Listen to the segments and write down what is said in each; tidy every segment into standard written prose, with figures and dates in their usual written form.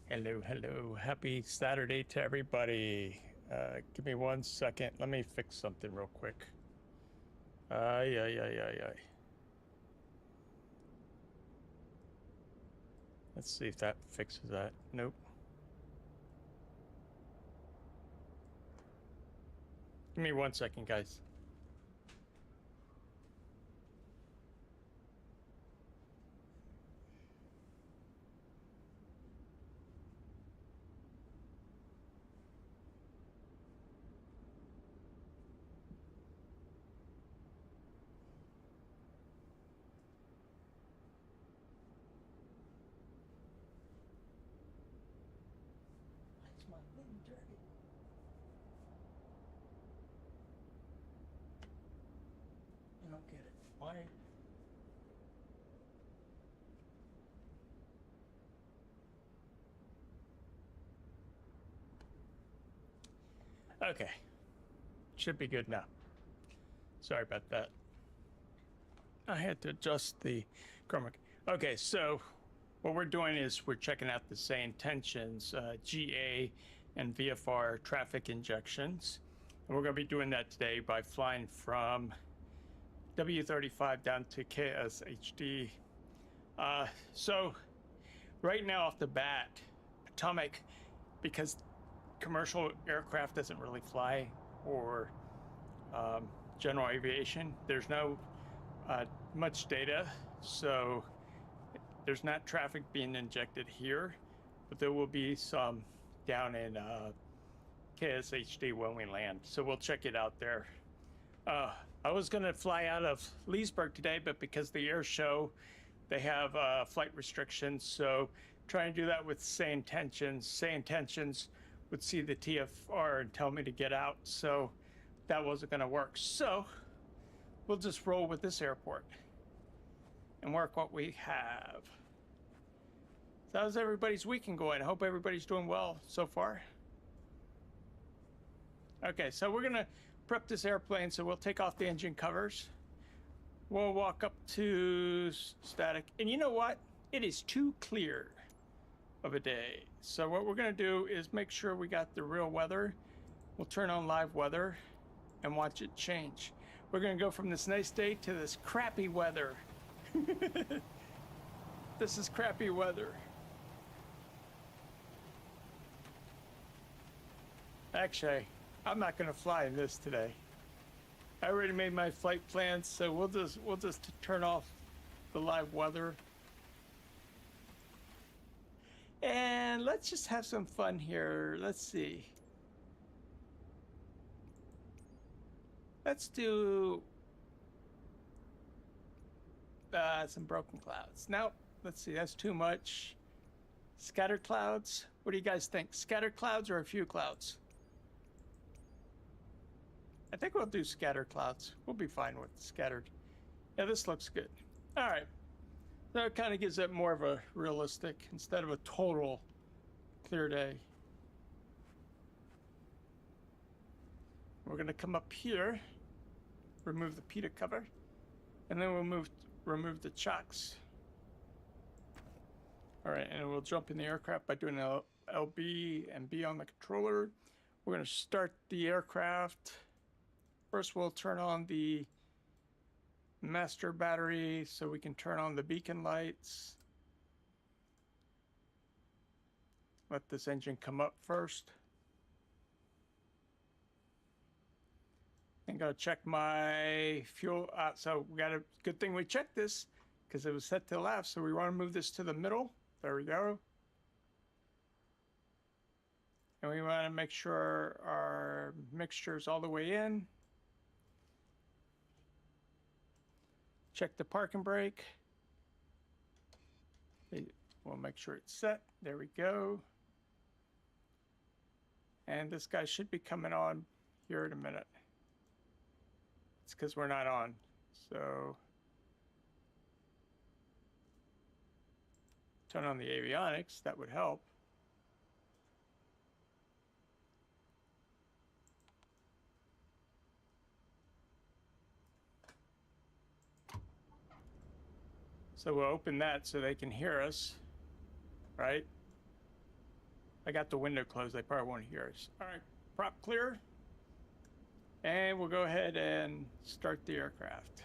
Hello, hello. Happy Saturday to everybody. Give me 1 second. Let me fix something real quick. Ay, ay, ay, ay, ay. Let's see if that fixes that. Nope. Give me 1 second, guys. Why's my thing dirty? I don't get it. Why? Okay. Should be good now. Sorry about that. I had to adjust the chroma. Okay, so what we're doing is we're checking out the sayintentions, GA and VFR traffic injections. And we're going to be doing that today by flying from w35 down to KSHD. So right now off the bat, Atomic, because commercial aircraft doesn't really fly, or general aviation, there's no much data, so there's not traffic being injected here, but there will be some down in KSHD when we land. So we'll check it out there. I was going to fly out of Leesburg today, but because the air show, they have flight restrictions. So trying to do that with sayintentions. Sayintentions would see the TFR and tell me to get out. So that wasn't going to work. So we'll just roll with this airport and work what we have. So how's everybody's weekend going? I hope everybody's doing well so far. Okay, so we're going to prep this airplane, so we'll take off the engine covers. We'll walk up to static. And you know what? It is too clear of a day. So what we're going to do is make sure we got the real weather. We'll turn on live weather and watch it change. We're going to go from this nice day to this crappy weather. This is crappy weather. Actually, I'm not going to fly in this today. I already made my flight plans, so we'll just turn off the live weather. And let's just have some fun here. Let's see. Let's do some broken clouds. Now, let's see, that's too much. Scattered clouds. What do you guys think? Scattered clouds or a few clouds? I think we'll do scattered clouds. We'll be fine with scattered. Yeah, this looks good. All right. So it kind of gives it more of a realistic instead of a total clear day. We're going to come up here, remove the PITA cover, and then we'll remove the chocks. All right, and we'll jump in the aircraft by doing LB and B on the controller. We're going to start the aircraft. First, we'll turn on the master battery so we can turn on the beacon lights. Let this engine come up first. And go check my fuel. So we got a good thing we checked this because it was set to the left. So we want to move this to the middle. There we go. And we want to make sure our mixture is all the way in. Check the parking brake. We'll make sure it's set. There we go. And this guy should be coming on here in a minute. It's because we're not on. So turn on the avionics. That would help. So we'll open that so they can hear us, right? I got the window closed. They probably won't hear us. All right, prop clear. And we'll go ahead and start the aircraft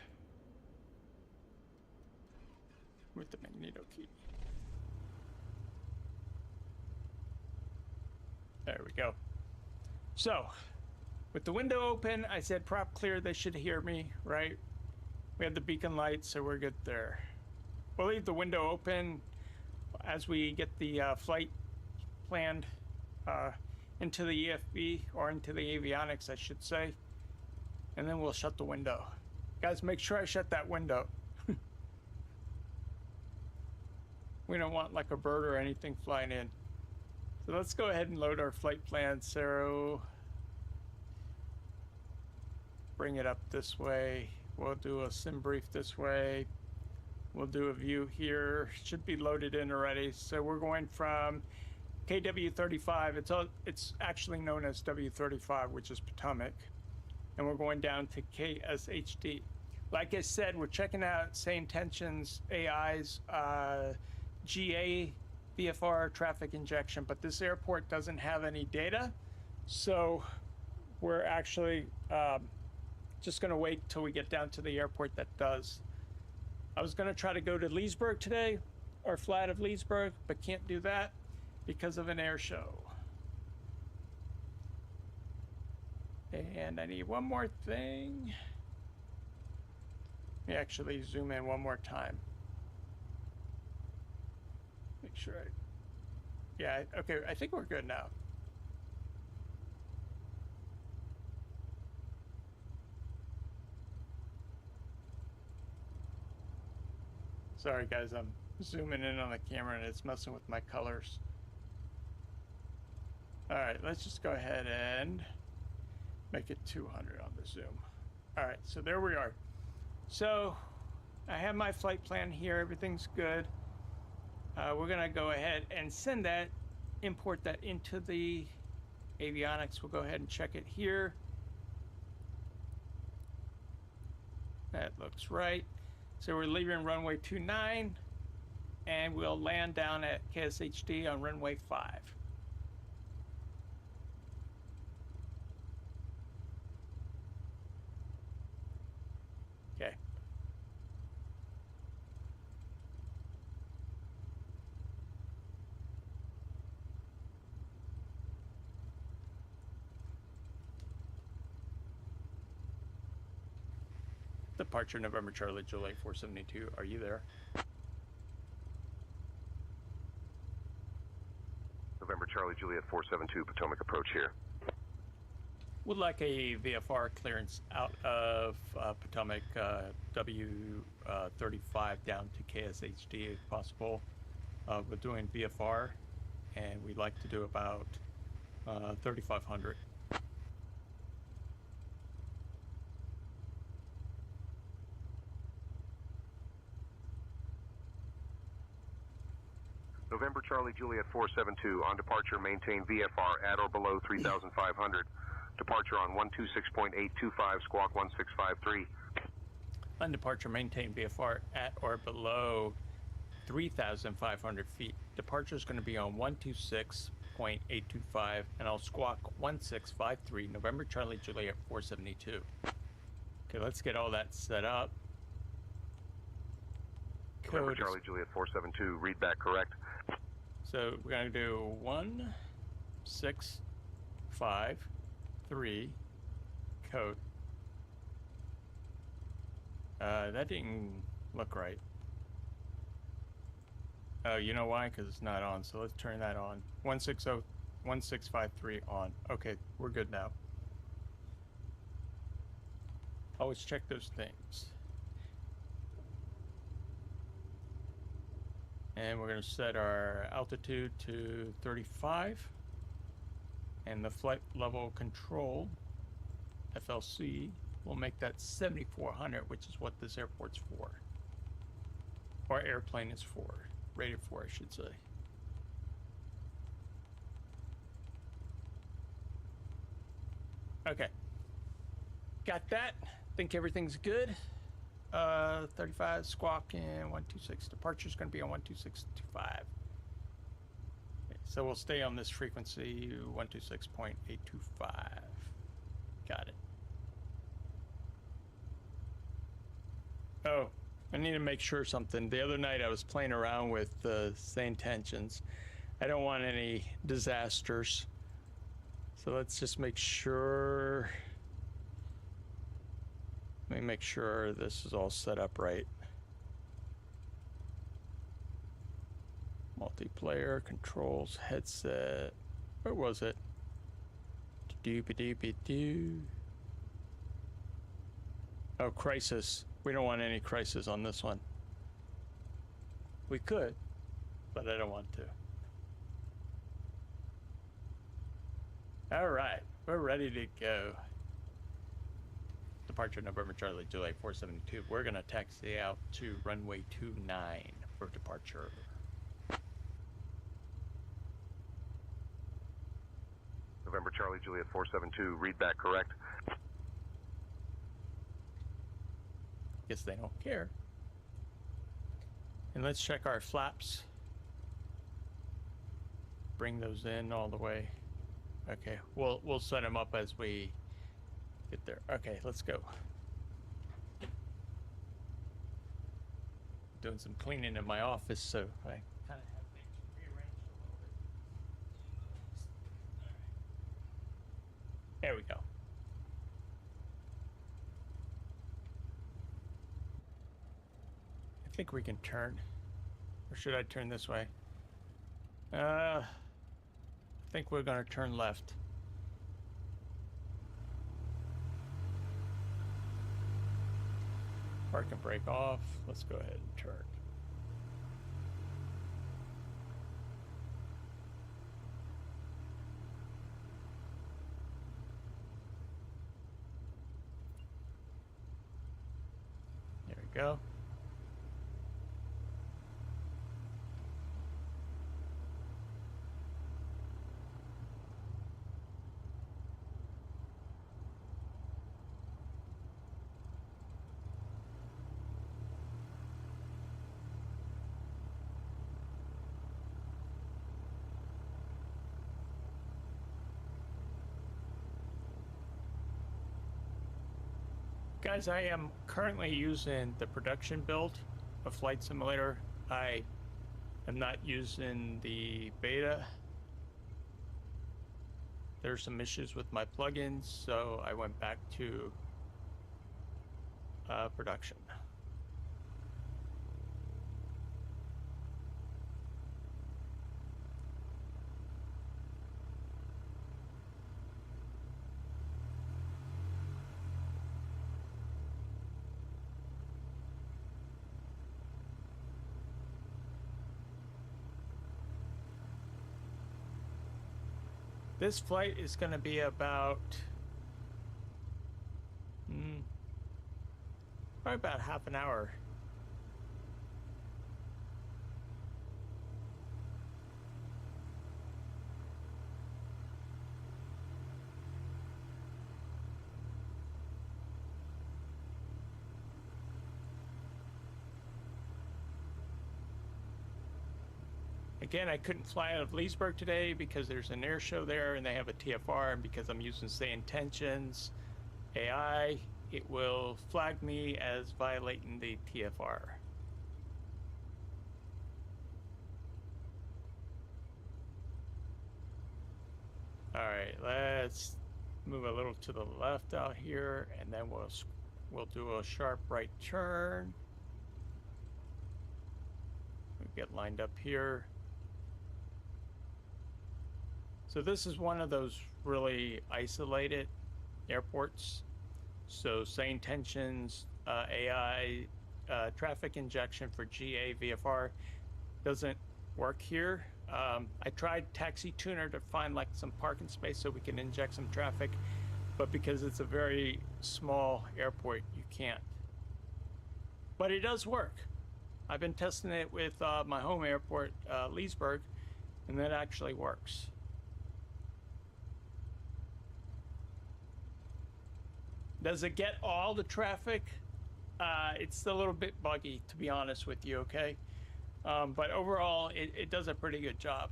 with the magneto key. There we go. So, with the window open, I said prop clear. They should hear me, right? We have the beacon light, so we're good there. We'll leave the window open as we get the flight planned into the EFB, or into the avionics, I should say. And then we'll shut the window. Guys, make sure I shut that window. We don't want like a bird or anything flying in. So let's go ahead and load our flight plan. So bring it up this way. We'll do a sim brief this way. We'll do a view here. Should be loaded in already. So we're going from KW35. It's actually known as W35, which is Potomac. And we're going down to KSHD. Like I said, we're checking out sayintentions AI's GA VFR traffic injection, but this airport doesn't have any data. So we're actually just gonna wait till we get down to the airport that does. I was gonna try to go to Leesburg today, or flat of Leesburg, but can't do that because of an air show. And I need one more thing. Let me actually zoom in one more time. Make sure yeah, okay, I think we're good now. Sorry guys, I'm zooming in on the camera and it's messing with my colors. All right, let's just go ahead and make it 200 on the zoom. All right, so there we are. So I have my flight plan here. Everything's good. We're gonna go ahead and send that, import that into the avionics. We'll go ahead and check it here. That looks right. So we're leaving runway 29 and we'll land down at KSHD on runway 5. Okay. Departure November Charlie Juliet 472. Are you there? November Charlie Juliet 472, Potomac approach here. Would like a VFR clearance out of Potomac W35 down to KSHD if possible. We're doing VFR and we'd like to do about 3,500. November Charlie Juliet 472, on departure maintain VFR at or below 3,500. Departure on 126.825, squawk 1653. On departure maintain VFR at or below 3,500 feet. Departure is going to be on 126.825 and I'll squawk 1653, November Charlie Juliet 472. Okay, let's get all that set up. November Charlie Juliet 472, read back correct. So we're going to do 1653 code. That didn't look right. Oh, you know why? Because it's not on. So let's turn that on. 1653 on. Okay, we're good now. Always check those things. And we're going to set our altitude to 35. And the flight level control, FLC, will make that 7,400, which is what this airport's for. Or airplane is for. Rated for, I should say. Okay. Got that. Think everything's good. 35 squawk and 126. Departure is going to be on 12625. Okay, So we'll stay on this frequency, 126.825. Got it. Oh, I need to make sure something. The other night I was playing around with sayintentions. I don't want any disasters. So let's just make sure. Let me make sure this is all set up right. Multiplayer, controls, headset. Where was it? Doopy-doopy-doo. Oh, crisis. We don't want any crisis on this one. We could, but I don't want to. All right, we're ready to go. Departure November Charlie, July 472. We're gonna taxi out to runway 29 for departure. November Charlie, Juliet 472, read back correct. Guess they don't care. And let's check our flaps. Bring those in all the way. Okay, we'll set them up as we get there. Okay, let's go. Doing some cleaning in my office, so I kind of have things rearranged a little bit. There we go. I think we can turn. Or should I turn this way? I think we're gonna turn left. Park and brake off. Let's go ahead and turn. There we go. Guys, I am currently using the production build of Flight Simulator. I am not using the beta. There's some issues with my plugins, so I went back to production. This flight is going to be about probably about half an hour. Again, I couldn't fly out of Leesburg today because there's an air show there and they have a TFR, and because I'm using sayintentions AI, it will flag me as violating the TFR. Alright, let's move a little to the left out here, and then we'll do a sharp right turn. We get lined up here. So this is one of those really isolated airports. So sayintentions, AI, traffic injection for GA VFR doesn't work here. I tried Taxi Tuner to find like some parking space so we can inject some traffic, but because it's a very small airport, you can't. But it does work. I've been testing it with my home airport, Leesburg, and that actually works. Does it get all the traffic? It's a little bit buggy, to be honest with you, okay? But overall, it does a pretty good job.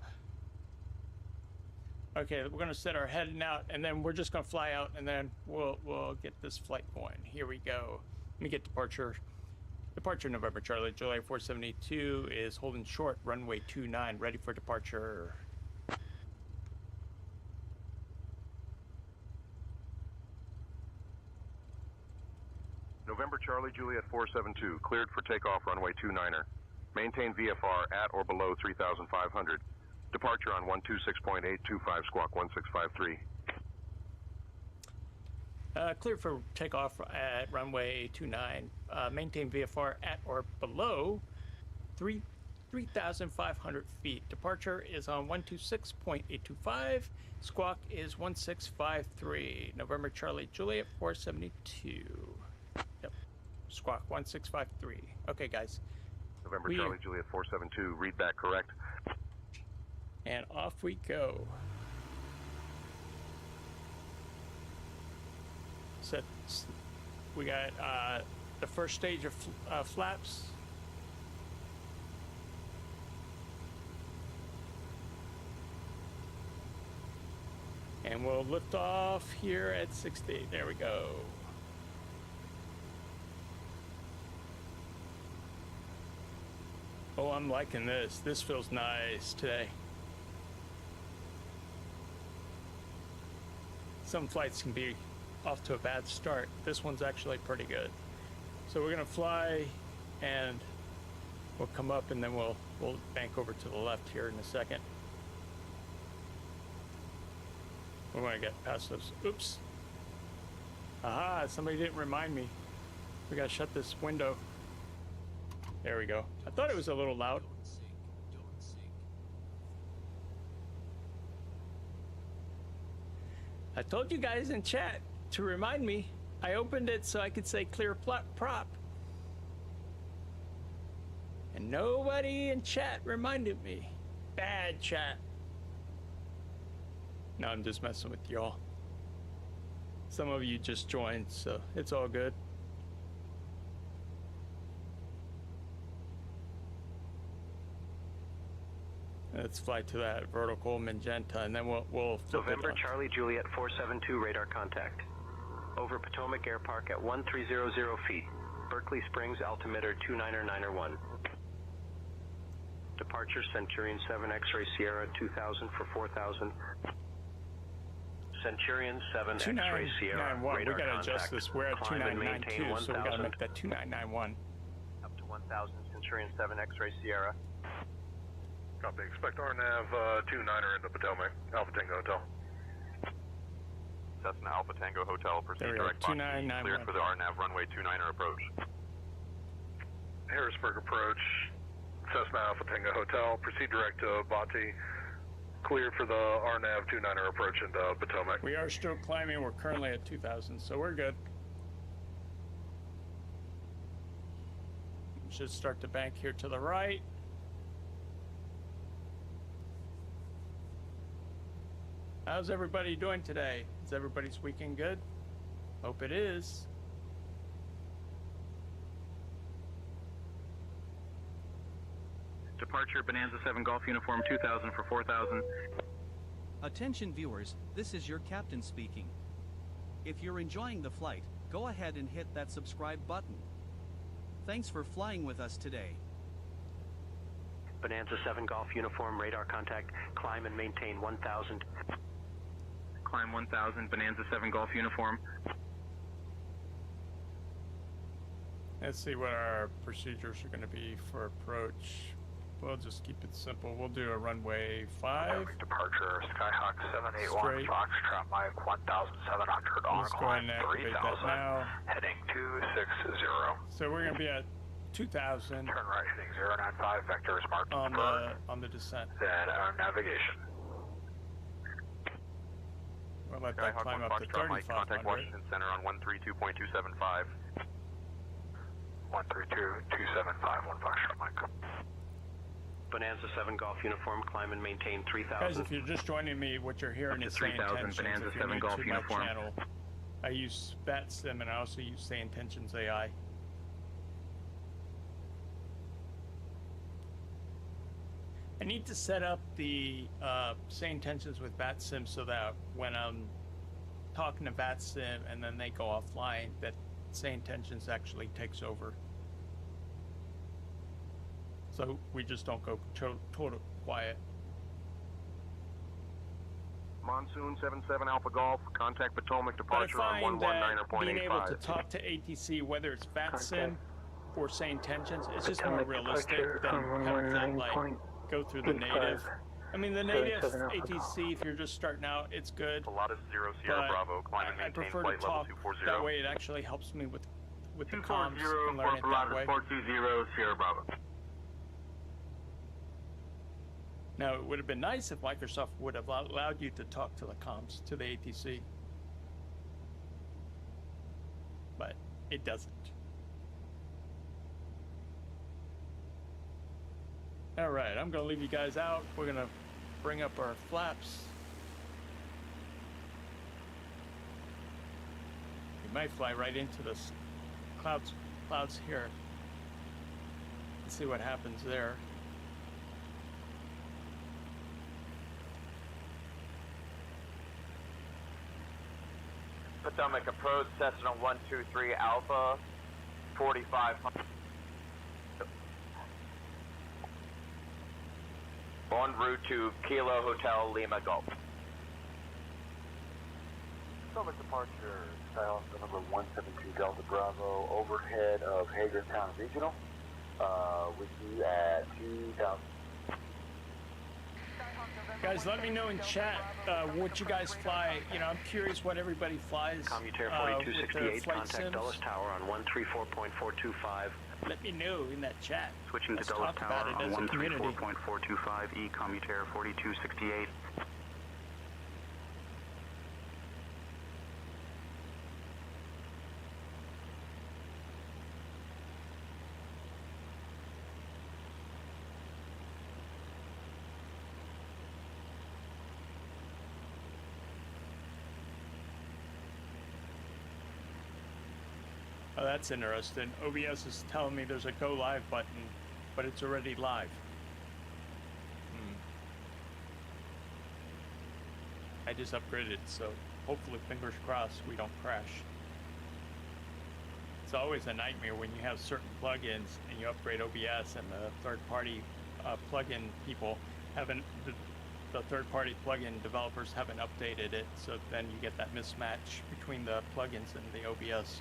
Okay, we're gonna set our heading out, and then we're just gonna fly out, and then we'll get this flight going. Here we go. Let me get departure. Departure November Charlie, July 472 is holding short, runway 29, ready for departure. November Charlie, Juliet 472, cleared for takeoff runway 29er. Maintain VFR at or below 3,500. Departure on 126.825 squawk 1653. Cleared for takeoff at runway 29. Maintain VFR at or below 3,500 feet. Departure is on 126.825. Squawk is 1653. November Charlie Juliet 472. Yep. Squawk 1653. Okay, guys. November Charlie Juliet 472. Read back correct. And off we go. So we got the first stage of flaps. And we'll lift off here at 60. There we go. Oh, I'm liking this. This feels nice today. Some flights can be off to a bad start. This one's actually pretty good. So we're gonna fly, and we'll come up, and then we'll bank over to the left here in a second. We're gonna get past those. Oops. Aha! Somebody didn't remind me. We gotta shut this window. There we go. I thought it was a little loud. I told you guys in chat to remind me. I opened it so I could say clear prop. And nobody in chat reminded me. Bad chat. No, I'm just messing with y'all. Some of you just joined, so it's all good. Let's fly to that vertical magenta, and then we'll flip November it on. Charlie Juliet 472 radar contact. Over Potomac Air Park at 1300 feet. Berkeley Springs altimeter 29901. Departure Centurion 7 X-ray Sierra 2000 for 4000. Centurion 7 X-ray Sierra 2991. We radar gotta contact. adjust this. We're at Climb and 2992, maintain so we gotta 1000. make that 2991. Up to 1000 Centurion 7 X-ray Sierra. Copy. Expect RNAV 29er in the Potomac. Alpha Tango Hotel. Cessna Alpha Tango Hotel. Proceed There we go. direct box. 2991. Cleared for the RNAV runway 29er approach. Harrisburg approach. Cessna Alpha Tango Hotel. Proceed direct to Bati. Cleared for the RNAV 29er approach into Potomac. We are still climbing. We're currently at 2000, so we're good. Should start to bank here to the right. How's everybody doing today? Is everybody's weekend good? Hope it is. Departure Bonanza 7 Golf Uniform 2000 for 4000. Attention viewers, this is your captain speaking. If you're enjoying the flight, go ahead and hit that subscribe button. Thanks for flying with us today. Bonanza 7 Golf Uniform radar contact. Climb and maintain 1000. Climb 1000 Bonanza 7 Golf Uniform. Let's see what our procedures are going to be for approach. We'll just keep it simple. We'll do a runway 5. Departure Skyhawk 781 Straight. Foxtrot Mike 1700 on Let's go ahead and climb activate that 3000. now. Heading 260. So we're going to be at 2000 Turn right heading 095. Vector is marked on the descent. Then navigation. We'll let that Skyhawk climb 1 up to Foxtrot Mike, contact 3500. Washington Center on 132.275. 132.275. 1 Foxtrot Mike. Bonanza 7 Golf Uniform. Climb and maintain 3000. Guys, if you're just joining me, what you're hearing Up is to 3000 sayintentions. Bonanza If you're 7 new Golf to Uniform. my channel, I use StatSim and I also use sayintentions AI. need to set up the say intentions with VATSIM so that when I'm talking to VATSIM and then they go offline, that say intentions actually takes over. So we just don't go total quiet. Monsoon 77 Alpha Golf, contact Potomac, But I departure on find that 119.85. being able to talk to ATC, whether it's VATSIM or say intentions, it's just more realistic than having to like go through the native. I mean, the native ATC, if you're just starting out, it's good. Pilatus 0 Sierra But Bravo, climb and I maintain prefer to flight level talk 240. that way. It actually helps me with the comms 240 and learning it for that Pilatus way. 420 Sierra Bravo. Now, it would have been nice if Microsoft would have allowed you to talk to the comms, to the ATC. But it doesn't. All right, I'm going to leave you guys out. We're going to bring up our flaps. We might fly right into the clouds here. Let's see what happens there. Potomac approach, Cessna 123 Alpha, 4500. En route to Kilo Hotel Lima Golf. Potomac departure, style number 172 Delta Bravo, overhead of Hagerstown Regional, with you at 2000. Guys, let me know in chat what you guys fly. You know, I'm curious what everybody flies Commutair with the 4268, flight contact sims. Dulles Tower on 134.425. Let me know in that chat. Switching to Let's Dulles talk about Tower it on as a community. 134.425 E Commutair 4268. Oh, that's interesting. OBS is telling me there's a go live button, but it's already live. I just upgraded, so hopefully, fingers crossed, we don't crash. It's always a nightmare when you have certain plugins and you upgrade OBS and the third-party plugin people haven't, the third-party plugin developers haven't updated it, so then you get that mismatch between the plugins and the OBS.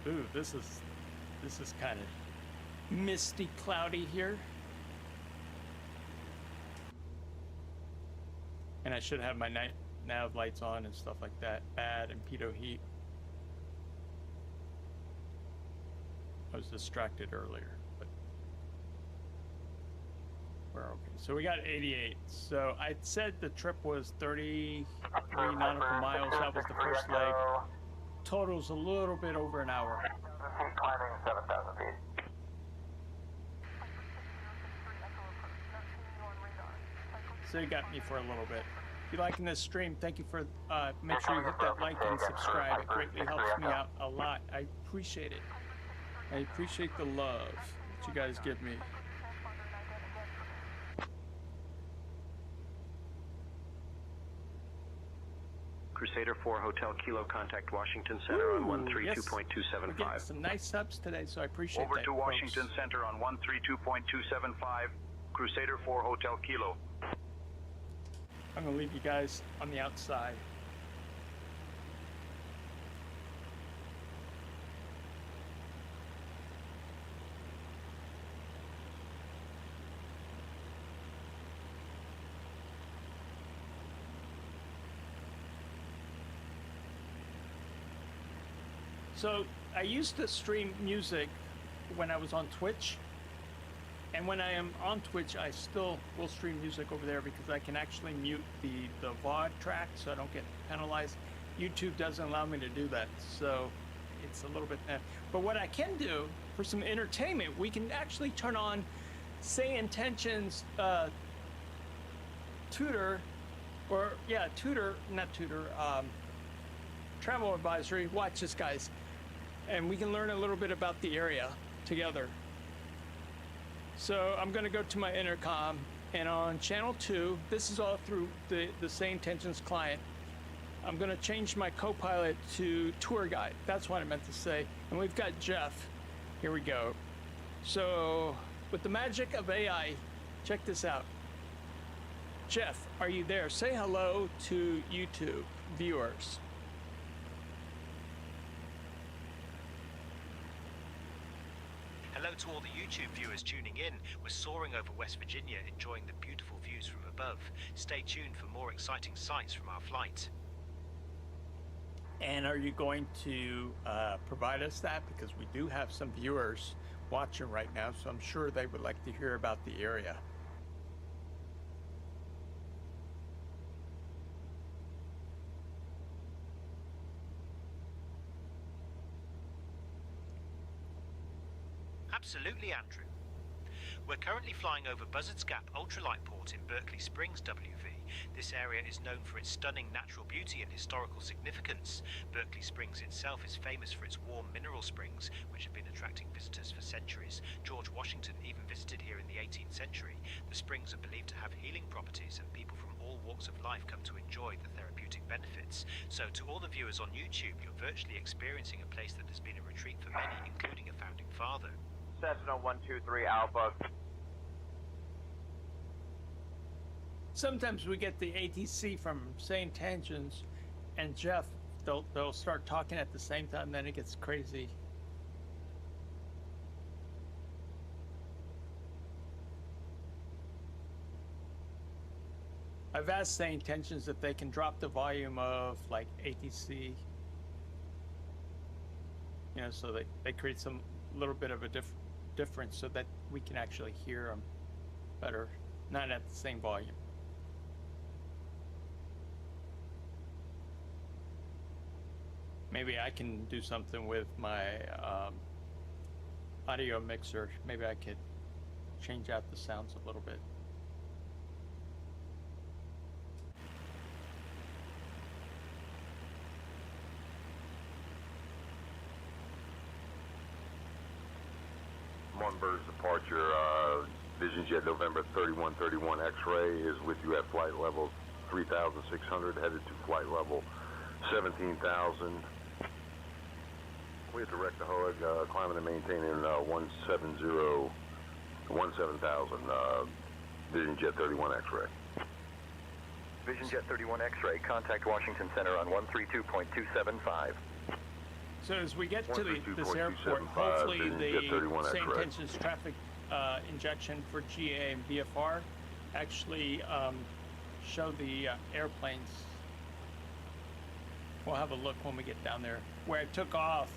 Ooh, this is kind of misty, cloudy here. And I should have my nav lights on and stuff like that. Bad and pitot heat. I was distracted earlier, but we're okay. So we got 88. So I said the trip was 33 nautical miles. That was the first leg. Total's a little bit over an hour. Climbing 7,000 feet. So you got me for a little bit. If you're liking this stream, thank you for, make sure you hit that like and subscribe. It greatly helps me out a lot. I appreciate it. I appreciate the love that you guys give me. Crusader 4 Hotel Kilo, contact Washington Center on Yes. 132.275. We're getting some nice subs today, so I appreciate Over that, to folks. Washington Center on 132.275, Crusader 4 Hotel Kilo. I'm gonna leave you guys on the outside. So I used to stream music when I was on Twitch, and when I am on Twitch, I still will stream music over there because I can actually mute the VOD track so I don't get penalized. YouTube doesn't allow me to do that, so it's a little bit. But what I can do for some entertainment, we can actually turn on Say Intentions tutor, or yeah, tutor, not tutor, travel advisory. Watch this, guys. And we can learn a little bit about the area together. So I'm going to go to my intercom, and on channel 2, this is all through the sayintentions client. I'm going to change my co-pilot to tour guide. That's what I meant to say. And we've got Jeff. Here we go. So with the magic of AI, check this out. Jeff, are you there? Say hello to YouTube viewers. Hello to all the YouTube viewers tuning in. We're soaring over West Virginia, enjoying the beautiful views from above. Stay tuned for more exciting sights from our flight. And are you going to provide us that? Because we do have some viewers watching right now, so I'm sure they would like to hear about the area. Absolutely, Andrew. We're currently flying over Buzzards Gap Ultralight Port in Berkeley Springs, WV. This area is known for its stunning natural beauty and historical significance. Berkeley Springs itself is famous for its warm mineral springs, which have been attracting visitors for centuries. George Washington even visited here in the 18th century. The springs are believed to have healing properties, and people from all walks of life come to enjoy the therapeutic benefits. So to all the viewers on YouTube, you're virtually experiencing a place that has been a retreat for many, including a founding father. Cessna 123 Alpha. Sometimes we get the ATC from sayintentions, and Jeff, they'll start talking at the same time, then it gets crazy. I've asked sayintentions if they can drop the volume of like ATC, you know, so they create some little bit of a difference so that we can actually hear them better, not at the same volume. Maybe I can do something with my audio mixer. Maybe I could change out the sounds a little bit. Bird's departure, Vision Jet November 3131 X-ray is with you at flight level 3,600, headed to flight level 17,000. We direct the HOAG, climbing and maintaining 170, 17,000, Vision Jet 31 X-ray. Vision Jet 31 X-ray, contact Washington Center on 132.275. So as we get to this airport, hopefully the sayintentions traffic injection for GA and VFR actually show the airplanes. We'll have a look when we get down there. Where I took off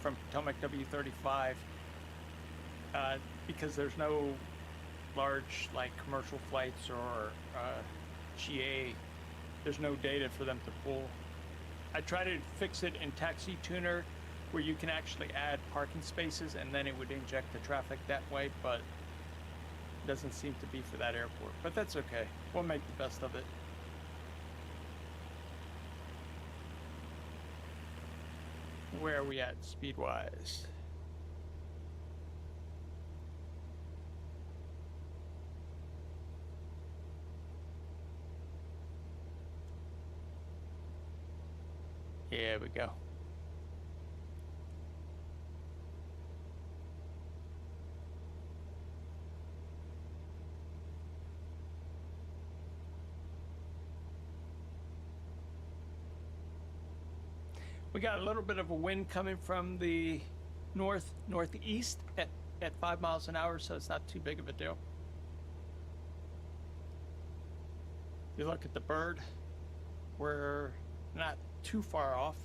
from Potomac w35, because there's no large like commercial flights or GA, there's no data for them to pull. I tried to fix it in Taxi Tuner where you can actually add parking spaces and then it would inject the traffic that way, but it doesn't seem to be for that airport. But that's okay. We'll make the best of it. Where are we at speed-wise? Here we go. We got a little bit of a wind coming from the northeast at 5 miles an hour, so it's not too big of a deal. You look at the bird, we're not too far off.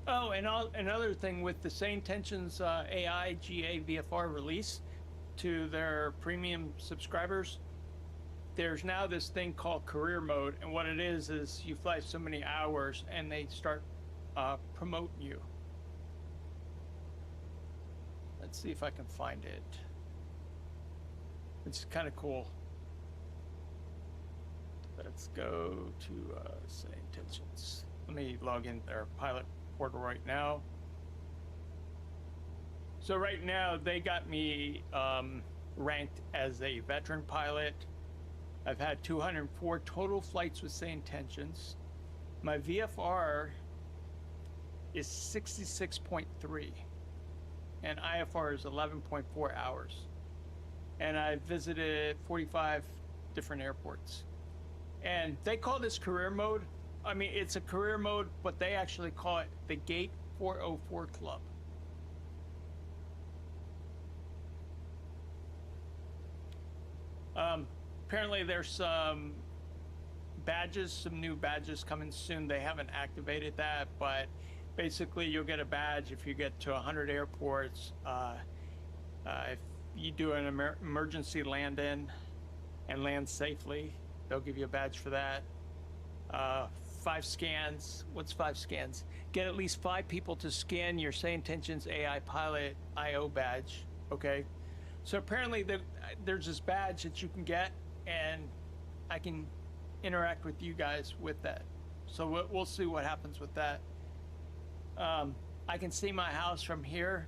Oh, and another thing with the sayintentions AI GA VFR release to their premium subscribers, there's now this thing called career mode, and what it is you fly so many hours and they start promoting you. Let's see if I can find it. It's kind of cool. let's go to say intentions. Let me log in their pilot portal right now. So right now they got me ranked as a veteran pilot. I've had 204 total flights with say intentions. My VFR is 66.3 and IFR is 11.4 hours. And I visited 45 different airports. And they call this career mode. I mean, it's a career mode, but they actually call it the Gate 404 Club. Apparently there's some badges, some new badges coming soon. They haven't activated that, but basically you'll get a badge if you get to 100 airports. If you do an emergency land-in and land safely, they'll give you a badge for that. 5 scans. What's 5 scans? Get at least 5 people to scan your Say Intentions AI Pilot IO badge. Okay. So apparently there's this badge that you can get, and I can interact with you guys with that. So we'll see what happens with that. I can see my house from here.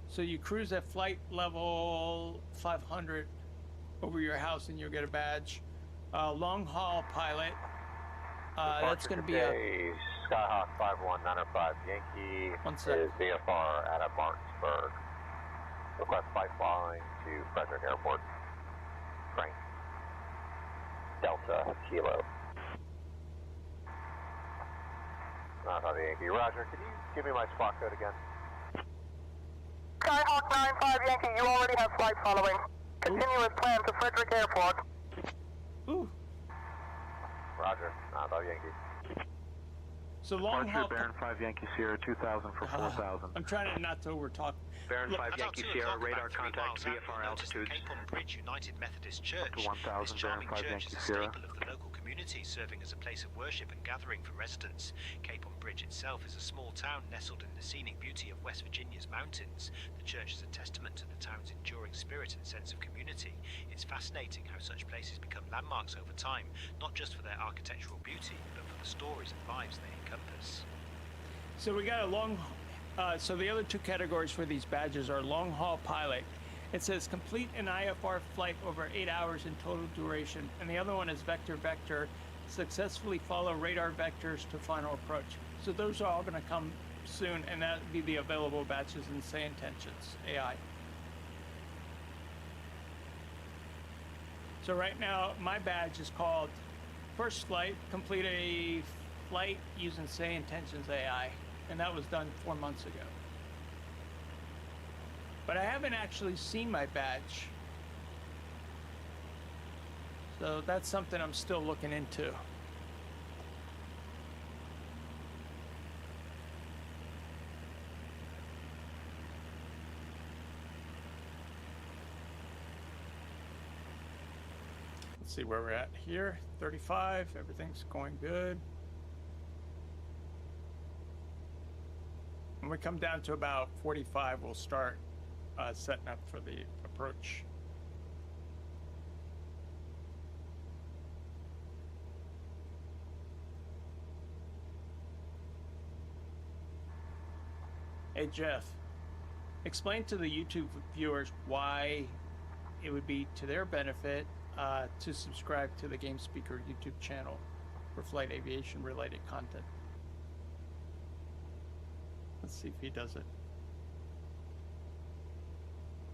So you cruise at flight level 500 over your house and you'll get a badge. Long haul pilot. That's going to be a Skyhawk 51905 Yankee is VFR out of Martinsburg. Request flight following to Frederick Airport. Frank. Delta Kilo. Not Yankee. Roger, could you give me my spot code again? Skyhawk 95 Yankee, you already have flight following. Continue as planned to Frederick Airport. Ooh. Roger, not Yankee. So long haul. Baron 5 Yankee Sierra 2000 for 4,000. I'm trying not to overtalk. Baron 5 Yankee Sierra, radar about 3 contact, miles out, VFR you'll notice the altitude. Cape on Bridge United Methodist Church. Up to 1,000, This charming Baron 5 church Yankee is a Sierra. staple of the local community, serving as a place of worship and gathering for residents. Cape on Bridge itself is a small town nestled in the scenic beauty of West Virginia's mountains. The church is a testament to the town's enduring spirit and sense of community. It's fascinating how such places become landmarks over time, not just for their architectural beauty, but for the stories and vibes they encompass. So we got a long, so the other 2 categories for these badges are long haul pilot. It says complete an IFR flight over 8 hours in total duration. And the other one is vector, successfully follow radar vectors to final approach. So those are all going to come soon, and that would be the available badges in Say Intentions AI. So right now, my badge is called First Flight, complete a flight using Say Intentions AI. And that was done 4 months ago. But I haven't actually seen my badge. So that's something I'm still looking into. Let's see where we're at here. 35, everything's going good. When we come down to about 45, we'll start setting up for the approach. Hey Jeff, explain to the YouTube viewers why it would be to their benefit to subscribe to the Game Speaker YouTube channel for flight aviation related content. Let's see if he does it.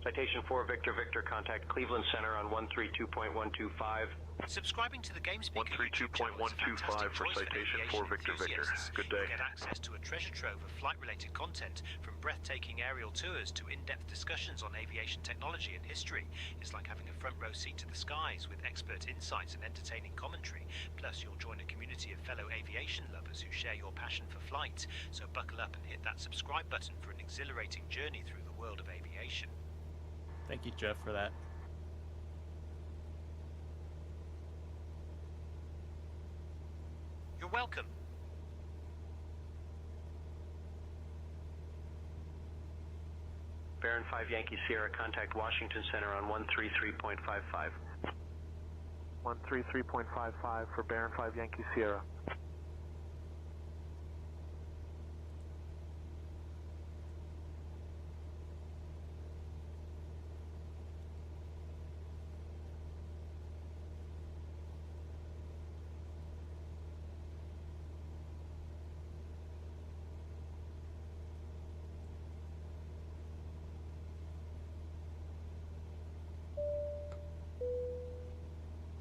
Citation 4 Victor, contact Cleveland Center on 132.125. Subscribing to the Game Speaker 132.125 for citation 4 Victor. Good day. Get access to a treasure trove of flight-related content, from breathtaking aerial tours to in-depth discussions on aviation technology and history. It's like having a front row seat to the skies with expert insights and entertaining commentary. Plus, you'll join a community of fellow aviation lovers who share your passion for flight. So buckle up and hit that subscribe button for an exhilarating journey through the world of aviation. Thank you, Jeff, for that. You're welcome. Baron 5 Yankee Sierra, contact Washington Center on 133.55. 133.55 for Baron 5 Yankee Sierra.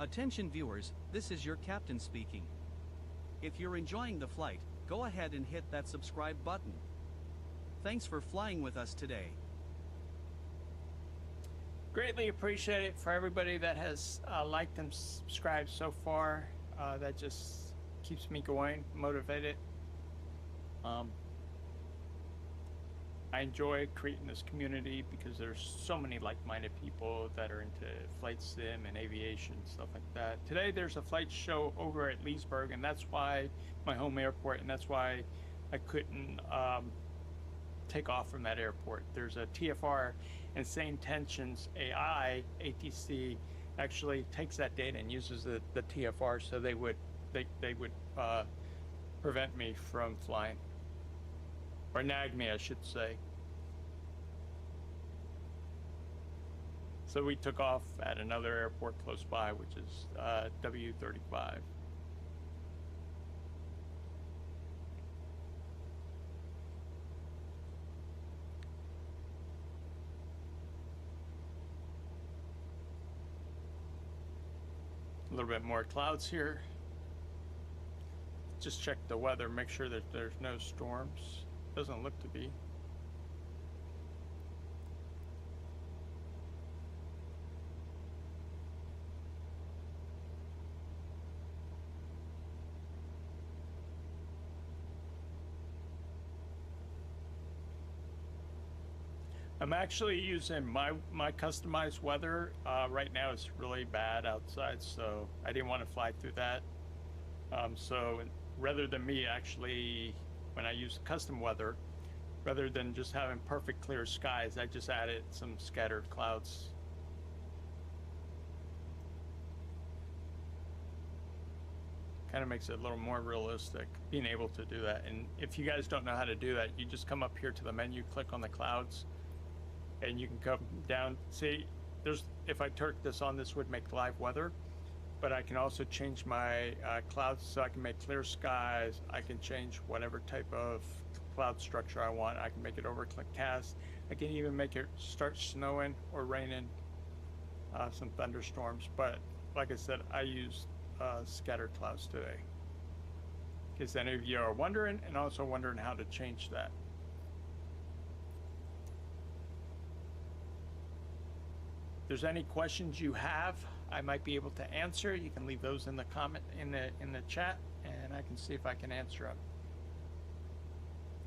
Attention viewers, this is your captain speaking. If you're enjoying the flight, go ahead and hit that subscribe button. Thanks for flying with us today. Greatly appreciate it for everybody that has liked and subscribed so far. That just keeps me going, motivated. I enjoy creating this community because there's so many like-minded people that are into flight sim and aviation, stuff like that. Today there's a flight show over at Leesburg, and that's why my home airport, and that's why I couldn't take off from that airport. There's a TFR and sayintentions AI ATC actually takes that data and uses the TFR, so they would prevent me from flying. Or nag me, I should say. So we took off at another airport close by, which is w35. A little bit more clouds here. Just check the weather, make sure that there's no storms. Doesn't look to be. I'm actually using my customized weather. Right now it's really bad outside, so I didn't want to fly through that. So rather than me actually, when I use custom weather, rather than just having perfect clear skies, I just added some scattered clouds. Kind of makes it a little more realistic, being able to do that. And if you guys don't know how to do that, you just come up here to the menu, click on the clouds, and you can come down. See, if I turn this on, this would make live weather. But I can also change my clouds, so I can make clear skies. I can change whatever type of cloud structure I want. I can make it overcast. I can even make it start snowing or raining, some thunderstorms. But like I said, I used scattered clouds today. In case any of you are wondering, and also wondering how to change that. If there's any questions you have, I might be able to answer. You can leave those in the comment in the chat, and I can see if I can answer them.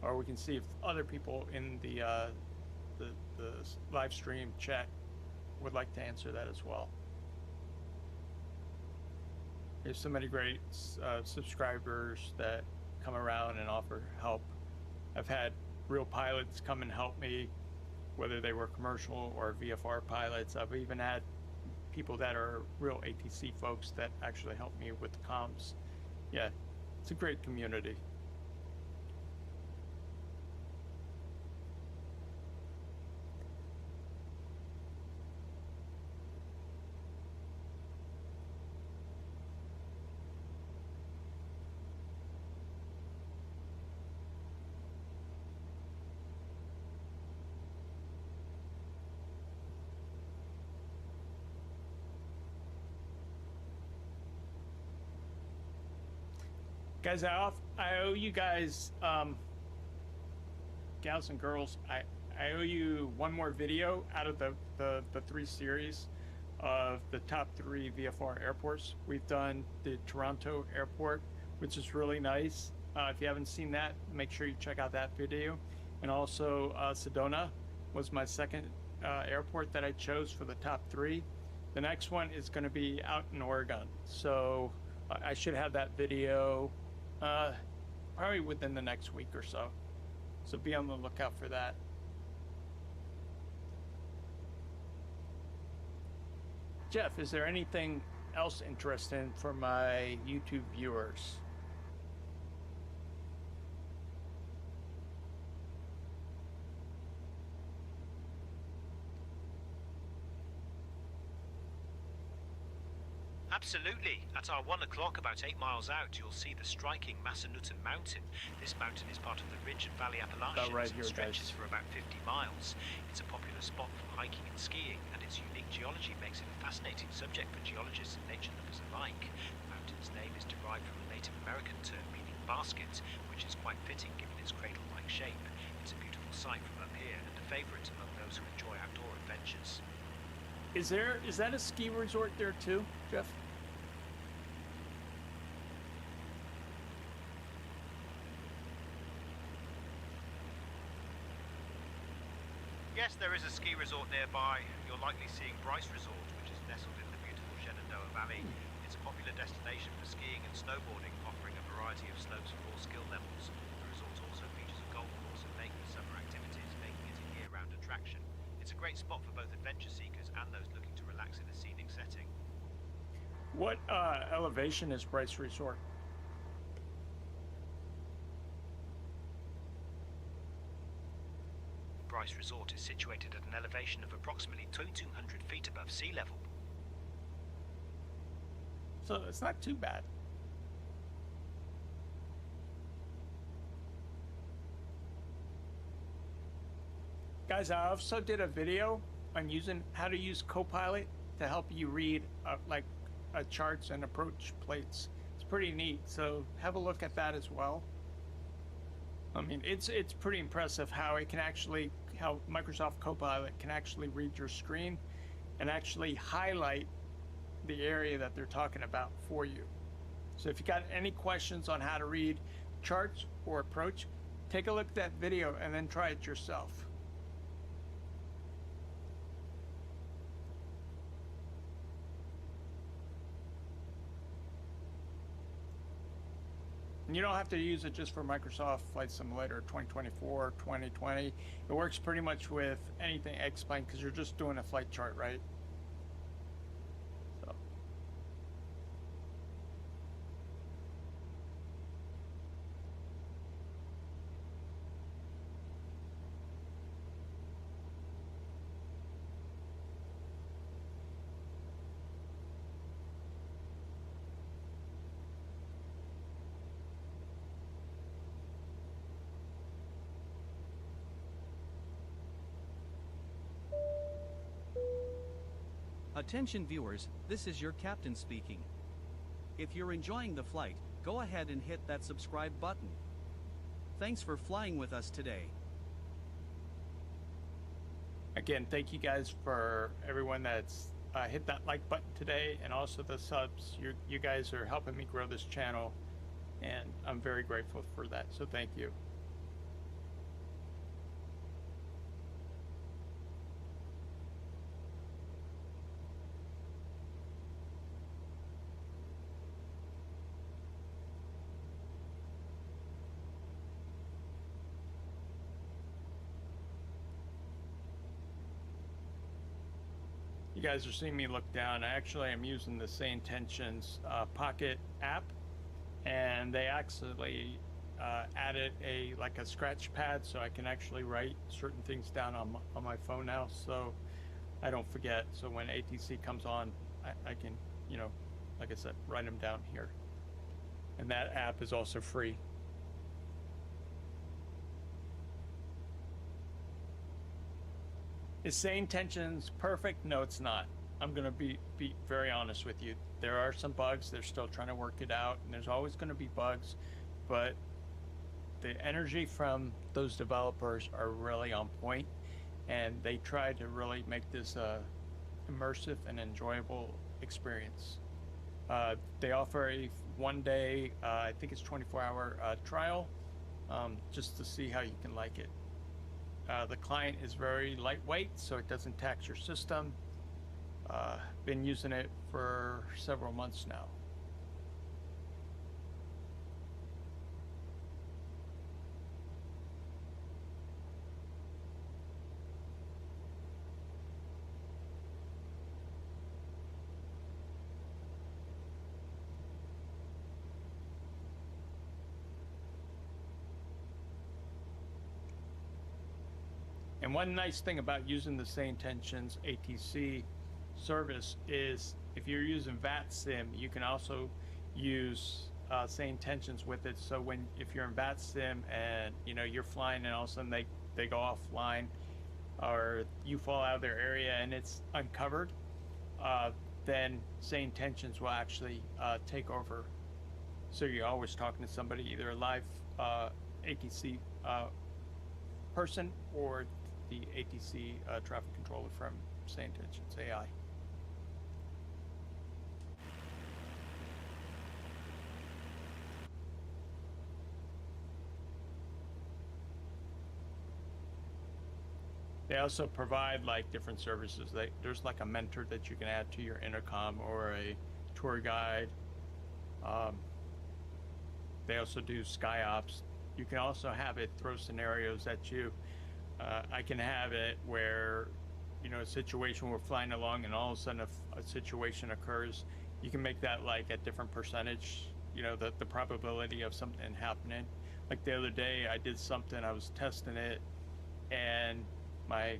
Or we can see if other people in the live stream chat would like to answer that as well. There's so many great subscribers that come around and offer help. I've had real pilots come and help me, whether they were commercial or VFR pilots. I've even had people that are real ATC folks that actually help me with the comms. Yeah, it's a great community. Guys, I owe you guys, gals and girls, I owe you one more video out of the 3 series of the top 3 VFR airports. We've done the Toronto airport, which is really nice. If you haven't seen that, make sure you check out that video. And also Sedona was my second airport that I chose for the top 3. The next one is going to be out in Oregon. So I should have that video probably within the next week or so. So be on the lookout for that. Jeff, is there anything else interesting for my YouTube viewers? Absolutely. At our 1 o'clock, about 8 miles out, you'll see the striking Massanutten Mountain. This mountain is part of the Ridge and Valley Appalachians right and here, stretches guys. for about 50 miles. It's a popular spot for hiking and skiing, and its unique geology makes it a fascinating subject for geologists and nature lovers alike. The mountain's name is derived from a Native American term meaning basket, which is quite fitting given its cradle-like shape. It's a beautiful sight from up here and a favourite among those who enjoy outdoor adventures. Is that a ski resort there too, Jeff? Yes, there is a ski resort nearby. You're likely seeing Bryce Resort, which is nestled in the beautiful Shenandoah Valley. It's a popular destination for skiing and snowboarding, offering a variety of slopes for all skill levels. The resort also features a golf course and lake for summer activities, making it a year-round attraction. It's a great spot for both adventure seekers and those looking to relax in a scenic setting. What elevation is Bryce Resort? Bryce Resort is situated at an elevation of approximately 200 feet above sea level. So it's not too bad. Guys, I also did a video on how to use Copilot to help you read charts and approach plates. It's pretty neat, so have a look at that as well. I mean, it's pretty impressive how Microsoft Copilot can actually read your screen and actually highlight the area that they're talking about for you. So if you got any questions on how to read charts or approach, take a look at that video and then try it yourself. And you don't have to use it just for Microsoft Flight Simulator 2024, 2020. It works pretty much with anything X-Plane because you're just doing a flight chart, right? So. Attention viewers, this is your captain speaking. If you're enjoying the flight, go ahead and hit that subscribe button. Thanks for flying with us today. Again, thank you guys for everyone that's hit that like button today and also the subs. You guys are helping me grow this channel and I'm very grateful for that, so thank you. You guys are seeing me look down. I actually am using the sayintentions Pocket app, and they actually added a scratch pad, so I can actually write certain things down on my phone now, so I don't forget. So when ATC comes on, I can, like I said, write them down here. And that app is also free. Is sayintentions perfect? No, it's not. I'm going to be very honest with you. There are some bugs. They're still trying to work it out, and there's always going to be bugs, but the energy from those developers are really on point, and they try to really make this immersive and enjoyable experience. They offer a one-day, I think it's 24-hour trial, just to see how you can like it. The client is very lightweight, so it doesn't tax your system. Been using it for several months now. And one nice thing about using the sayintentions ATC service is if you're using VATSIM, you can also use sayintentions with it. So if you're in VATSIM and you're flying and all of a sudden they go offline, or you fall out of their area and it's uncovered, then sayintentions will actually take over. So you're always talking to somebody, either a live ATC person or the ATC traffic controller from sayintentions AI. They also provide like different services. There's like a mentor that you can add to your intercom, or a tour guide. They also do sky ops. You can also have it throw scenarios at you. I can have it where, a situation we're flying along and all of a sudden a situation occurs. You can make that like a different percentage, the probability of something happening. Like the other day I did something, I was testing it, and my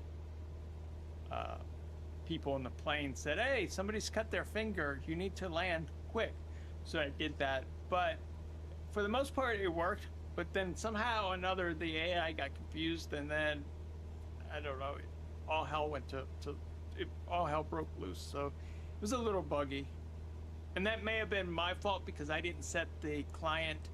people in the plane said, "Hey, somebody's cut their finger. You need to land quick." So I did that, but for the most part it worked. But then somehow or another the AI got confused, and then I don't know, all hell all hell broke loose. So it was a little buggy, and that may have been my fault because I didn't set the client.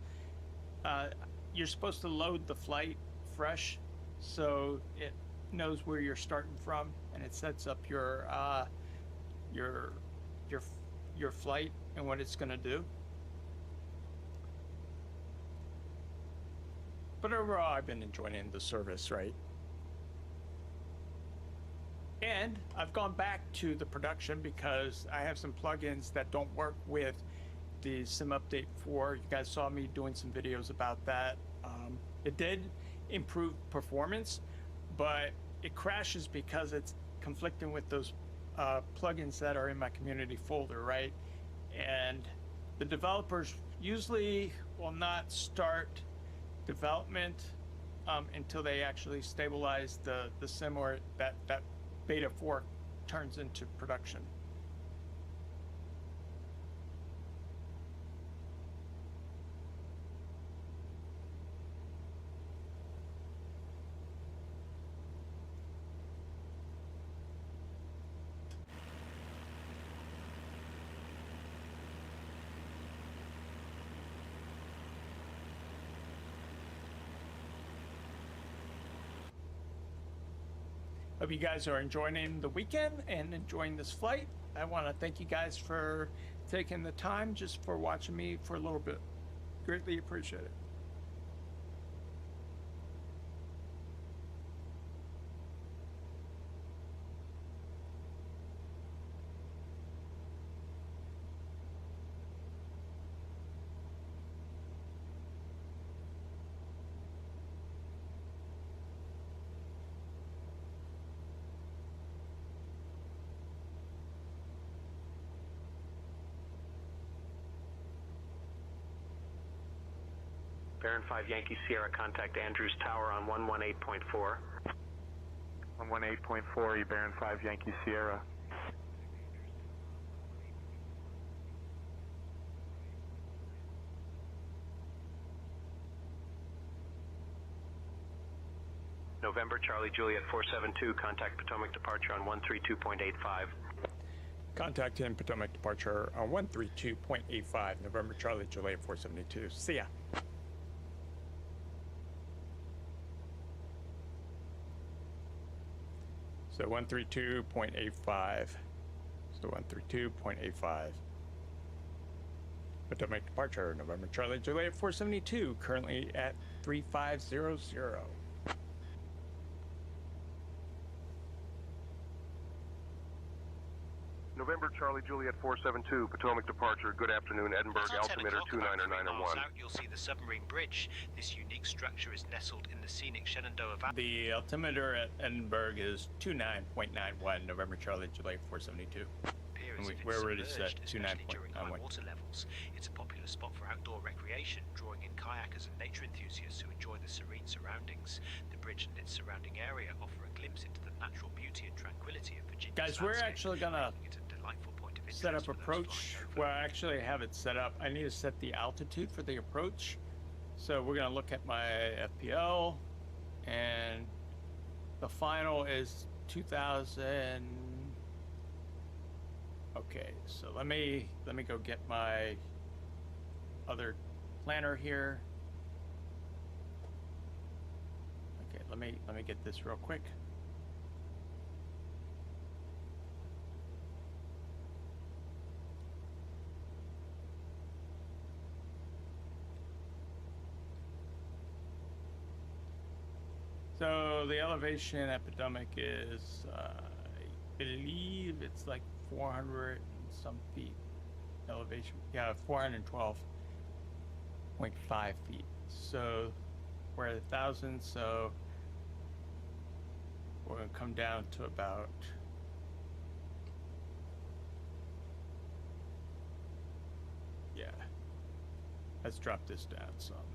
You're supposed to load the flight fresh, so it knows where you're starting from, and it sets up your flight and what it's going to do. But overall, I've been enjoying the service, right? And I've gone back to the production because I have some plugins that don't work with the Sim Update 4. You guys saw me doing some videos about that. It did improve performance, but it crashes because it's conflicting with those plugins that are in my community folder, right? And the developers usually will not start development until they actually stabilize the sim, or that beta 4 turns into production. Hope you guys are enjoying the weekend and enjoying this flight. I want to thank you guys for taking the time just for watching me for a little bit. Greatly appreciate it. Baron 5 Yankee Sierra, contact Andrews Tower on 118.4. 118.4, you Baron 5 Yankee Sierra. November Charlie Juliet 472, contact Potomac departure on 132.85. Contact in Potomac departure on 132.85, November Charlie Juliet 472. See ya. So 132.85. So 132.85. Potomac departure, November Charlie Juliet 472, currently at 3500. November Charlie Juliet 472, Potomac departure. Good afternoon, Edinburgh, altimeter 29901. Out, you'll see the submarine bridge. This unique structure is nestled in the scenic Shenandoah Valley. The altimeter at Edinburgh is 29.91, November Charlie Juliet 472. Pier And if we're it's already set submerged, to especially during high 9.91. water levels. It's a popular spot for outdoor recreation, drawing in kayakers and nature enthusiasts who enjoy the serene surroundings. The bridge and its surrounding area offer a glimpse into the natural beauty and tranquility of Virginia's Guys, we're landscape, actually gonna making it a delightful point of set interest up for those approach. flying over. Well, I actually have it set up. I need to set the altitude for the approach. So we're gonna look at my FPL, and the final is 2000. Okay, so let me go get my other planner here. Okay, let me get this real quick. So the elevation epidemic is, I believe it's like 400 and some feet elevation. Yeah, 412.5 feet. So we're at 1,000. So we're gonna come down to about, yeah. Let's drop this down some.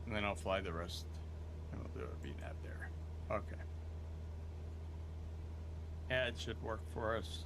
And then I'll fly the rest, and we'll do a VNAV there. Okay. Yeah, it should work for us.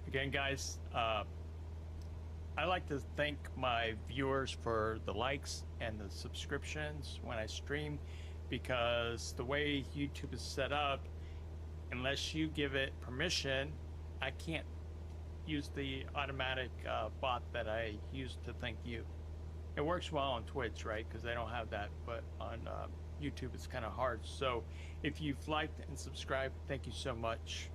Again, guys, I like to thank my viewers for the likes and the subscriptions when I stream, because the way YouTube is set up, unless you give it permission, I can't use the automatic bot that I use to thank you. It works well on Twitch, right? Because they don't have that, but on YouTube it's kind of hard. So if you've liked and subscribed, thank you so much.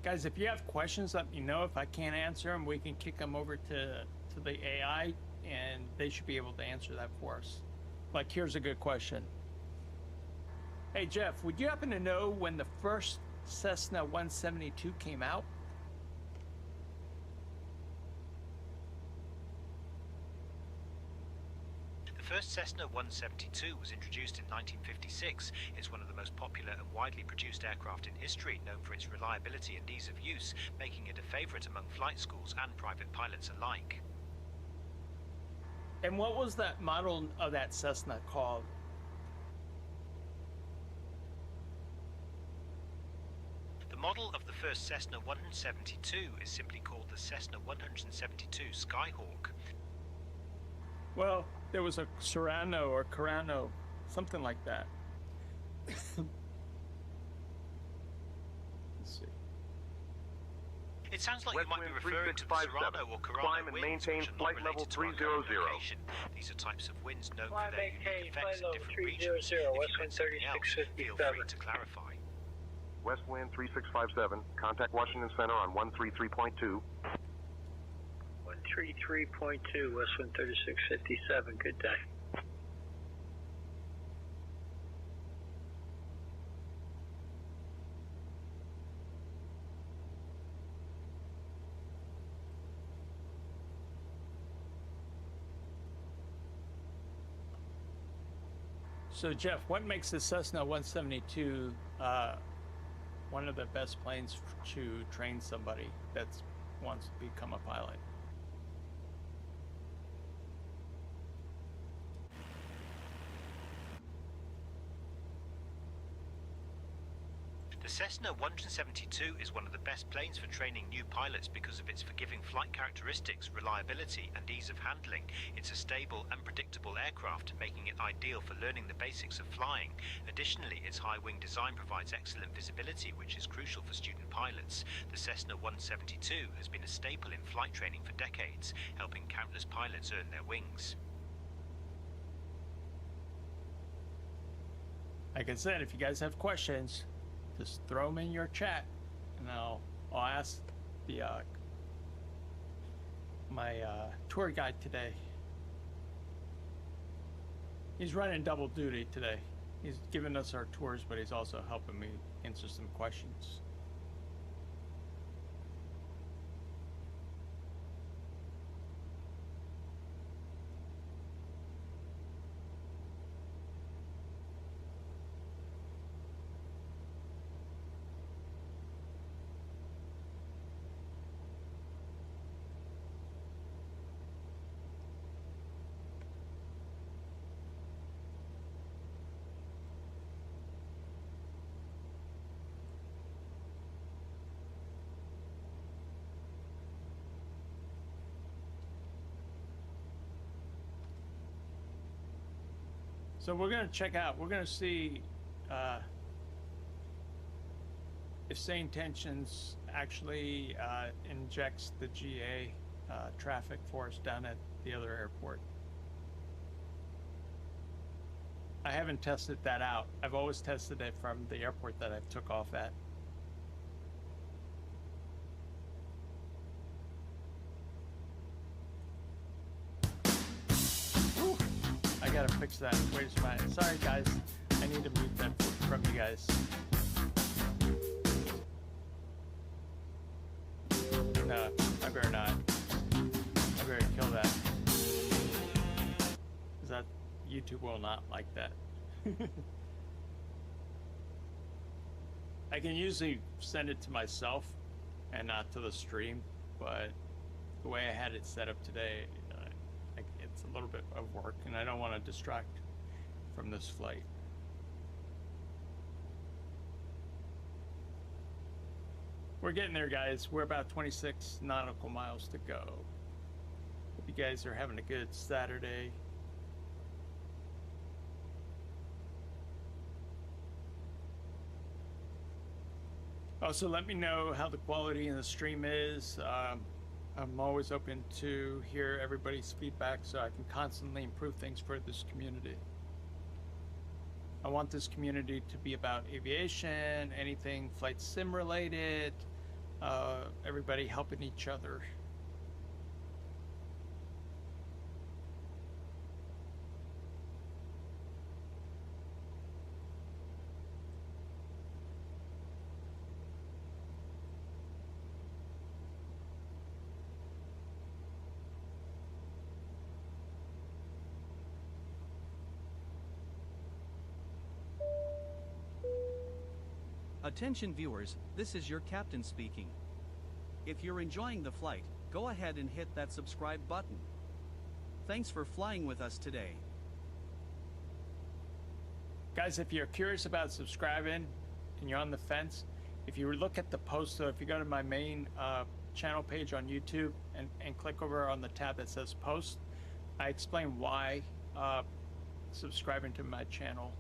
Guys, if you have questions, let me know. If I can't answer them, we can kick them over to the AI, and they should be able to answer that for us. Like, here's a good question. Hey, Jeff, would you happen to know when the first Cessna 172 came out? The first Cessna 172 was introduced in 1956. It's one of the most popular and widely produced aircraft in history, known for its reliability and ease of use, making it a favorite among flight schools and private pilots alike. And what was that model of that Cessna called? The model of the first Cessna 172 is simply called the Cessna 172 Skyhawk. Well, there was a Serrano or Carano, something like that. Let's see. It sounds like you might be referring to the Serrano or Carano Climb and winds, maintain which are not flight related level to our current 300. location. These are types of winds known for their unique effects in different 300, regions. If West you wind meant something else, 3657. feel free to clarify. West wind 3657. Contact Washington Center on 133.2. 133.2, West wind 3657. Good day. So Jeff, what makes the Cessna 172 one of the best planes to train somebody that wants to become a pilot? The Cessna 172 is one of the best planes for training new pilots because of its forgiving flight characteristics, reliability, and ease of handling. It's a stable and predictable aircraft, making it ideal for learning the basics of flying. Additionally, its high wing design provides excellent visibility, which is crucial for student pilots. The Cessna 172 has been a staple in flight training for decades, helping countless pilots earn their wings. Like I said, if you guys have questions, just throw them in your chat, and I'll ask the my tour guide today. He's running double duty today. He's giving us our tours, but he's also helping me answer some questions. So we're going to check out, we're going to see if sayintentions actually injects the GA traffic for us down at the other airport. I haven't tested that out. I've always tested it from the airport that I took off at. I gotta fix that. Wait a minute. Sorry guys. I need to mute that from you guys. No, I better not. I better kill that. Because that YouTube will not like that. I can usually send it to myself and not to the stream, but the way I had it set up today, it's a little bit of work, and I don't want to distract from this flight. We're getting there, guys. We're about 26 nautical miles to go. Hope you guys are having a good Saturday. Also, let me know how the quality in the stream is. I'm always open to hear everybody's feedback so I can constantly improve things for this community. I want this community to be about aviation, anything flight sim related, everybody helping each other. Attention viewers, this is your captain speaking. If you're enjoying the flight, go ahead and hit that subscribe button. Thanks for flying with us today. Guys, if you're curious about subscribing and you're on the fence, if you look at the post, so if you go to my main channel page on YouTube and click over on the tab that says post, I explain why subscribing to my channel.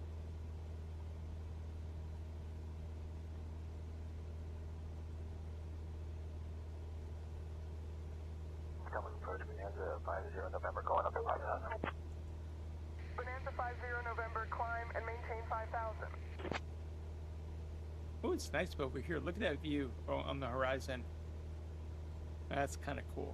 Coming approach Bonanza 50 November, going up to 5,000. Bonanza 50 November, climb and maintain 5,000. Oh, it's nice over here. Look at that view on the horizon. That's kind of cool.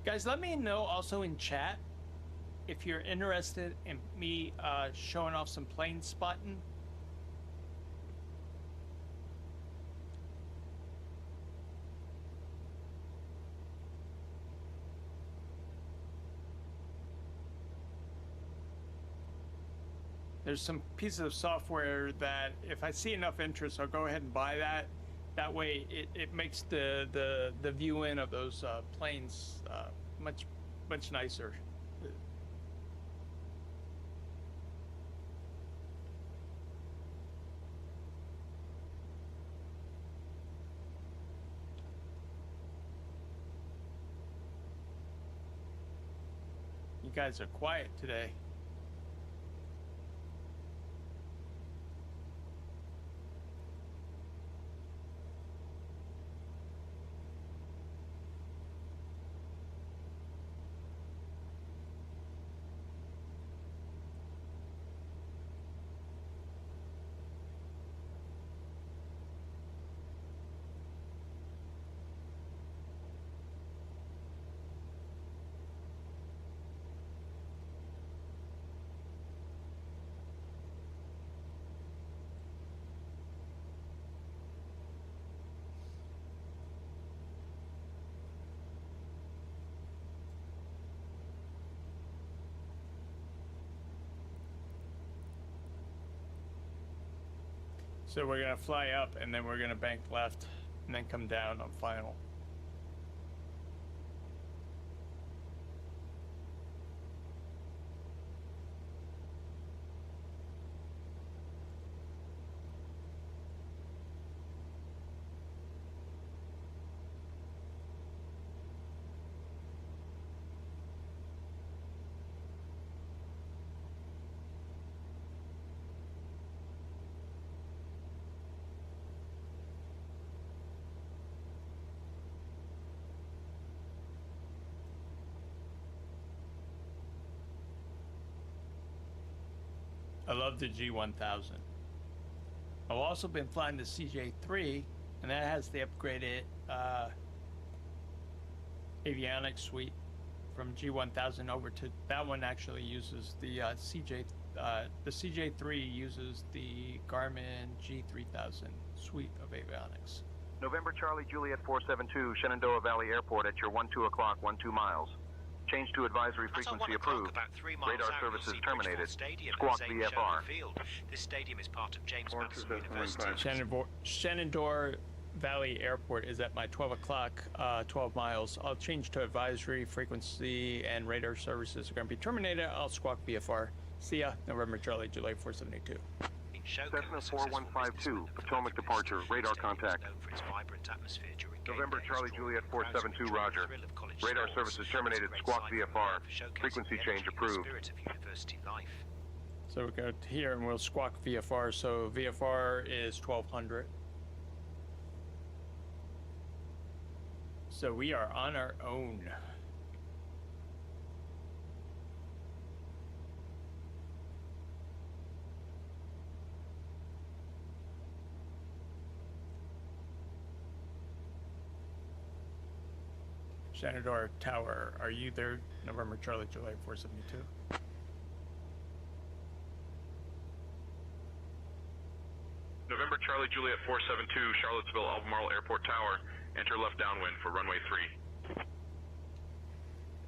Guys, let me know also in chat if you're interested in me showing off some plane spotting. There's some pieces of software that if I see enough interest, I'll go ahead and buy that. That way, it makes the view in of those planes much nicer. You guys are quiet today. So we're gonna fly up and then we're gonna bank left and then come down on final. I love the G1000. I've also been flying the CJ3, and that has the upgraded avionics suite from G1000 over to that one. Actually uses the the CJ3 uses the Garmin G3000 suite of avionics. November Charlie Juliet 472, Shenandoah Valley Airport at your 12 o'clock, 12 miles. Change to advisory frequency approved. About 3 miles Radar out, services you'll see terminated. Bridgeforth Stadium Squawk at VFR. Field. This stadium is part of James Madison University. Shenandoah Valley Airport is at my 12 o'clock, 12 miles. I'll change to advisory frequency and radar services are going to be terminated. I'll squawk VFR. See ya, November Charlie Juliet 472. Cessna 4152, Potomac departure, radar contact. November Charlie Juliet 472, roger. Radar services terminated, squawk VFR. Frequency change approved. So we go to here and we'll squawk VFR. So VFR is 1200. So we are on our own. Shenandoah Tower, are you there? November Charlie Juliet 472. November Charlie Juliet 472, Charlottesville Albemarle Airport Tower. Enter left downwind for runway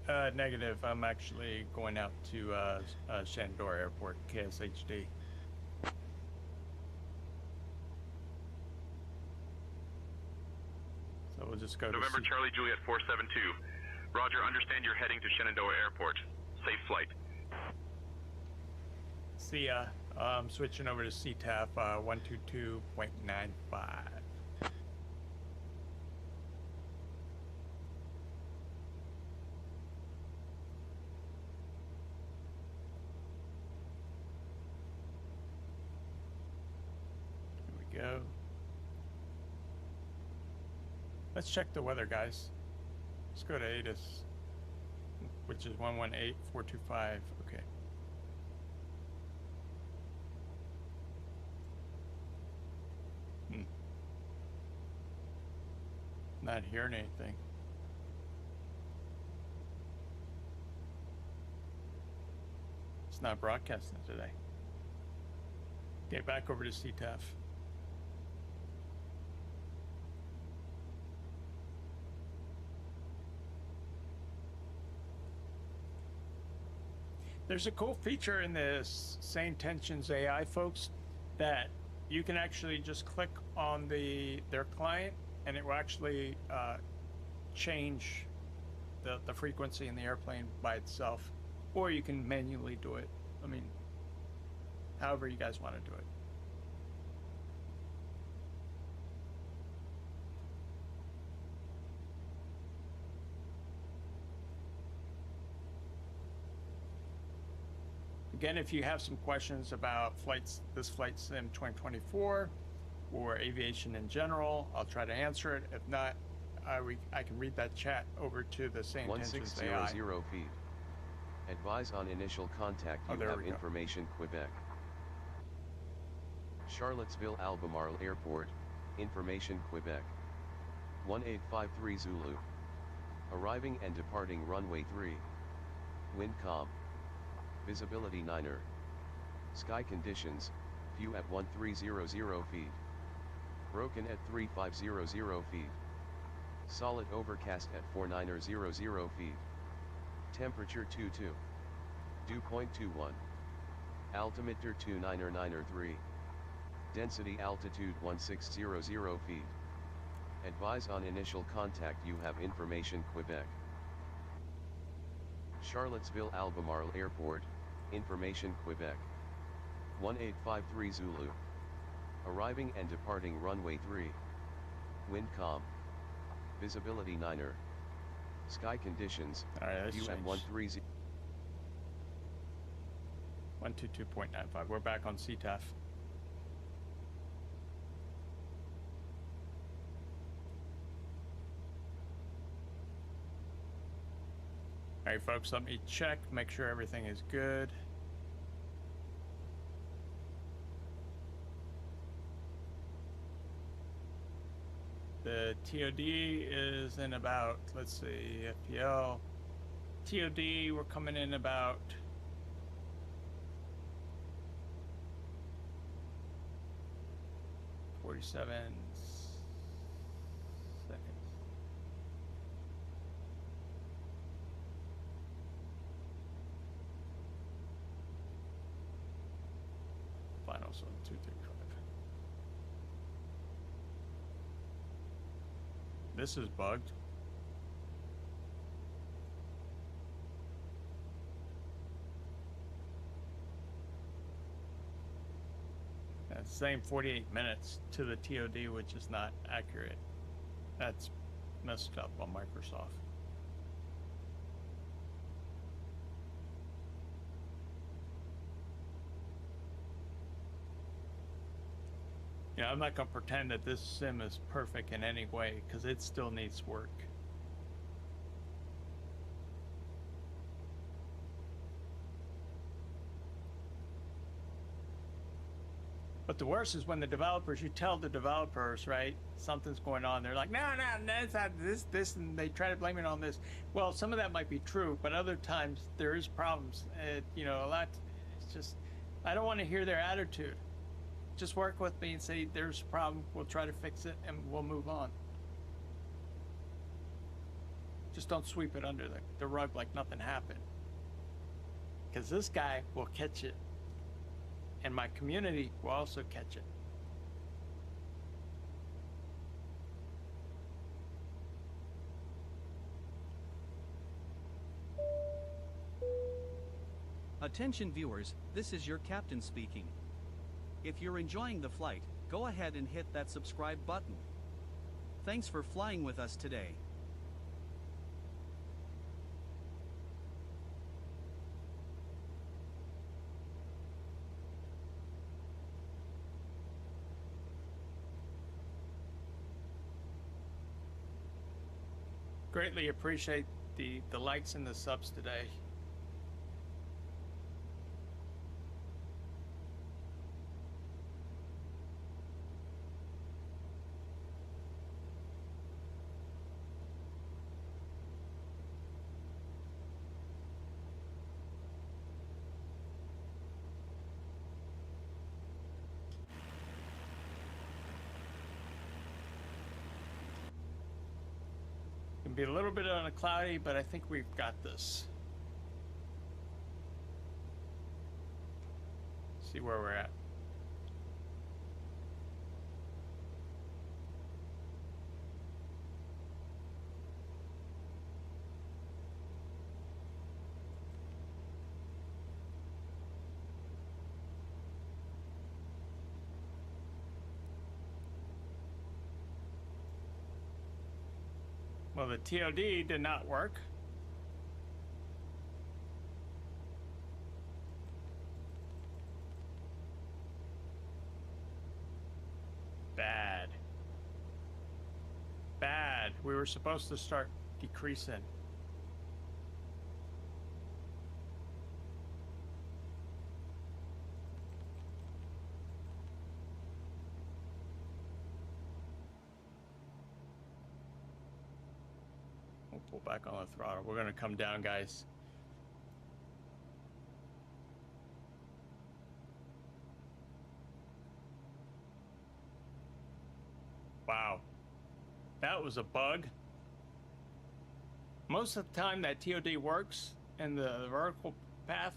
3. Negative. I'm actually going out to Shenandoah Airport, KSHD. So we'll just go November to Charlie Juliet 472. Roger, understand you're heading to Shenandoah Airport. Safe flight. See ya. I'm switching over to CTAF 122.95. Here we go. Let's check the weather, guys. Let's go to ATIS, which is 118425. Okay. Not hearing anything. It's not broadcasting today. Get back over to CTAF. There's a cool feature in this sayintentions AI, folks, that you can actually just click on their client, and it will actually change the frequency in the airplane by itself, or you can manually do it. I mean, however you guys want to do it. Again, if you have some questions about this Flight Sim 2024 or aviation in general, I'll try to answer it. If not, I can read that chat over to the sayintentions AI. 1600 feet. Advise on initial contact. You have information Quebec. Charlottesville Albemarle Airport, information Quebec. 1853 Zulu. Arriving and departing runway 3. Wind calm. Visibility 9er. Sky conditions, view at 1300 feet. Broken at 3500 feet. Solid overcast at 4900 feet. Temperature 22. Dew point 21. Altimeter 29903. Density altitude 1600 feet. Advise on initial contact. You have information Quebec. Charlottesville Albemarle Airport, information Quebec. 1853 Zulu. Arriving and departing runway 3. Wind calm. Visibility 9er. Sky conditions, view at 130. 122.95. We're back on CTAF. All right, folks, let me check, make sure everything is good. The TOD is in about, let's see, FPL. TOD, we're coming in about 47 seconds. Final zone 235. This is bugged. That's saying 48 minutes to the TOD, which is not accurate. That's messed up on Microsoft. Yeah, I'm not going to pretend that this sim is perfect in any way, because it still needs work. But the worst is when the developers, you tell the developers, right, something's going on. They're like, no, it's not this, and they try to blame it on this. Well, some of that might be true, but other times there is problems. You know, a lot, it's just, I don't want to hear their attitude. Just work with me and say, there's a problem, we'll try to fix it, and we'll move on. Just don't sweep it under the rug like nothing happened. Because this guy will catch it. And my community will also catch it. Attention viewers, this is your captain speaking. If you're enjoying the flight, go ahead and hit that subscribe button. Thanks for flying with us today. Greatly appreciate the likes and the subs today. Can be a little bit on a cloudy, but I think we've got this. See where we're at. Well, the TOD did not work. Bad. Bad. We were supposed to start decreasing. We'll pull back on the throttle. We're going to come down, guys. Wow. That was a bug. Most of the time that TOD works in the vertical path.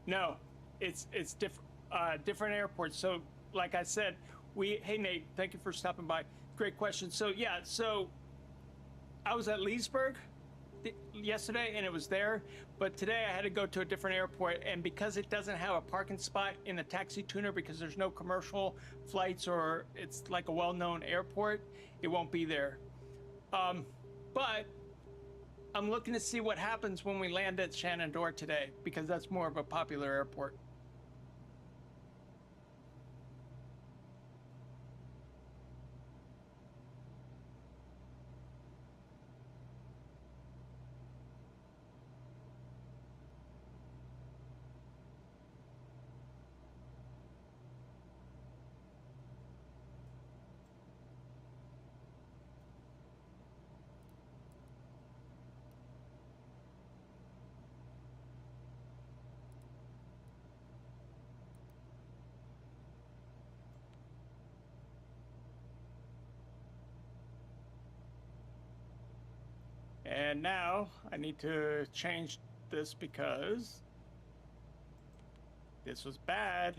No, it's different airports. So like I said, hey Nate, thank you for stopping by. Great question. So yeah, so I was at Leesburg yesterday and it was there, but today I had to go to a different airport, and because it doesn't have a parking spot in the taxi tuner because there's no commercial flights or it's like a well-known airport, it won't be there. But I'm looking to see what happens when we land at Shenandoah today, because that's more of a popular airport. And now I need to change this because this was bad.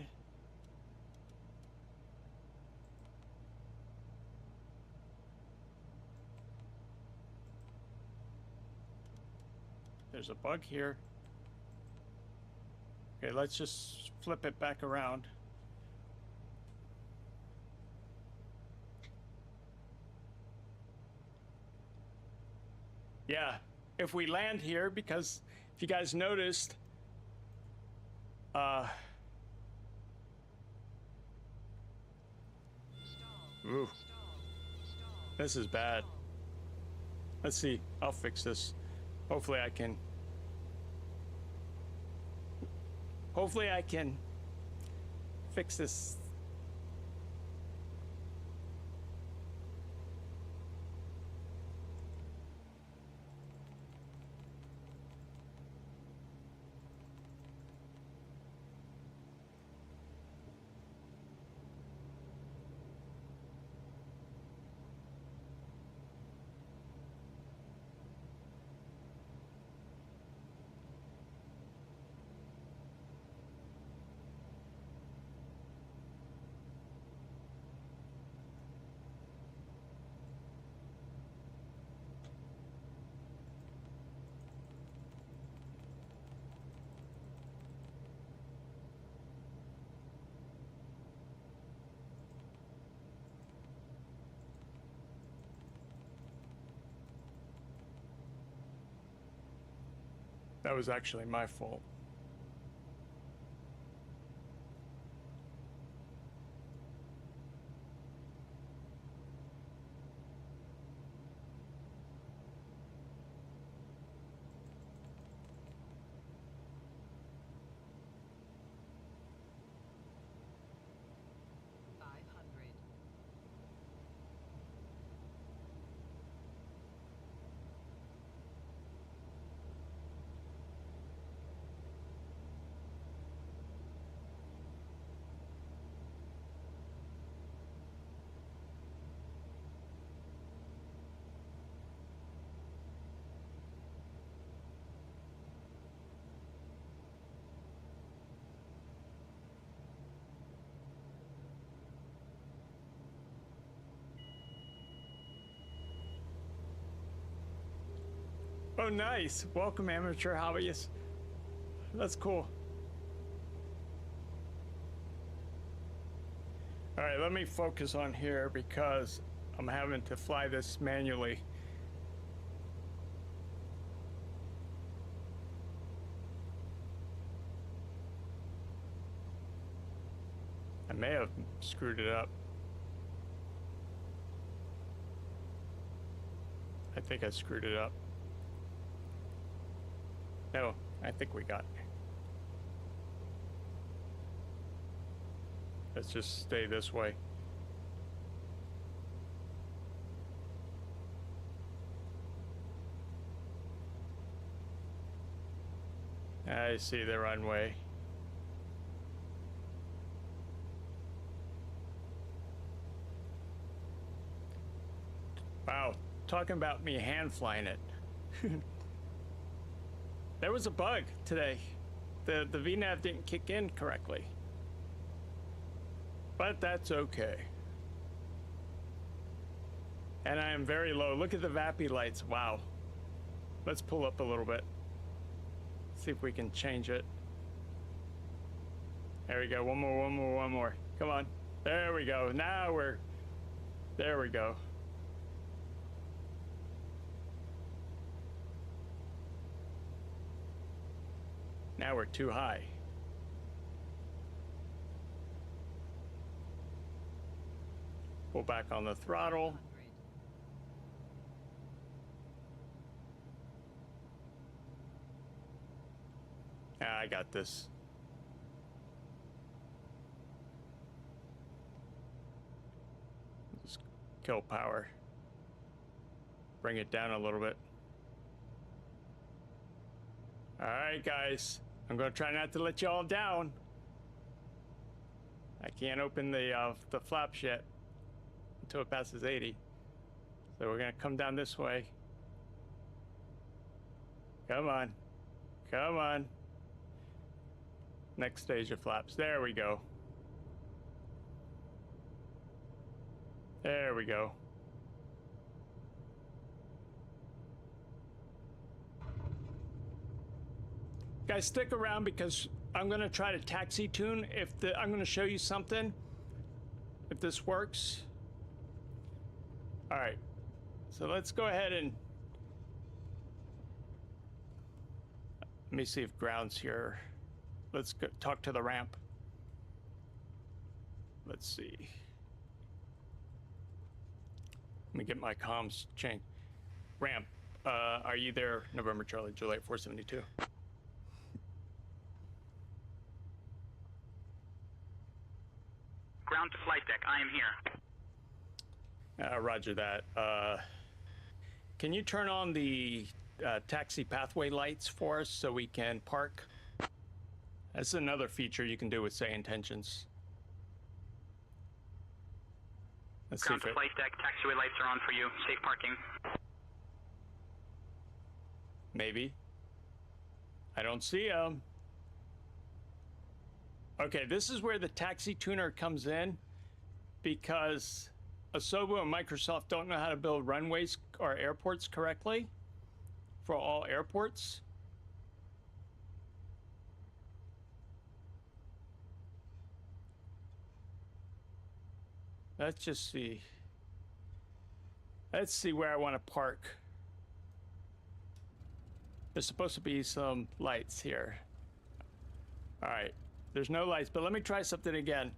There's a bug here. Okay, let's just flip it back around. Yeah, if we land here, because if you guys noticed, ooh, this is bad. Let's see, I'll fix this. Hopefully I can fix this. That was actually my fault. Oh, nice. Welcome, amateur hobbyists. That's cool. All right, let me focus on here because I'm having to fly this manually. I may have screwed it up. I think I screwed it up. No, I think we got it. Let's just stay this way. I see the runway. Wow, talking about me hand flying it. There was a bug today. The VNAV didn't kick in correctly. But that's okay. And I am very low. Look at the VAPI lights. Wow. Let's pull up a little bit. See if we can change it. There we go. One more. Come on. There we go. Now we're... There we go. Now we're too high. Pull back on the throttle. Ah, I got this. Just kill power. Bring it down a little bit. All right, guys. I'm gonna try not to let you all down. I can't open the flaps yet until it passes 80. So we're gonna come down this way. Come on. Come on. Next stage of flaps. There we go. There we go. Guys, stick around because I'm gonna try to taxi tune. I'm gonna show you something. If this works. All right. So let's go ahead and let me see if ground's here. Let's go talk to the ramp. Let's see. Let me get my comms changed. Ramp, are you there? November Charlie, Juliet 472. Ground to flight deck, I am here. Roger that. Can you turn on the taxi pathway lights for us so we can park? That's another feature you can do with sayintentions. Let's Ground see to flight deck, taxiway lights are on for you. Safe parking. Maybe. I don't see them. Okay, this is where the taxi tuner comes in because Asobu and Microsoft don't know how to build runways or airports correctly for all airports. Let's just see. Let's see where I want to park. There's supposed to be some lights here. All right. There's no lights, but let me try something again.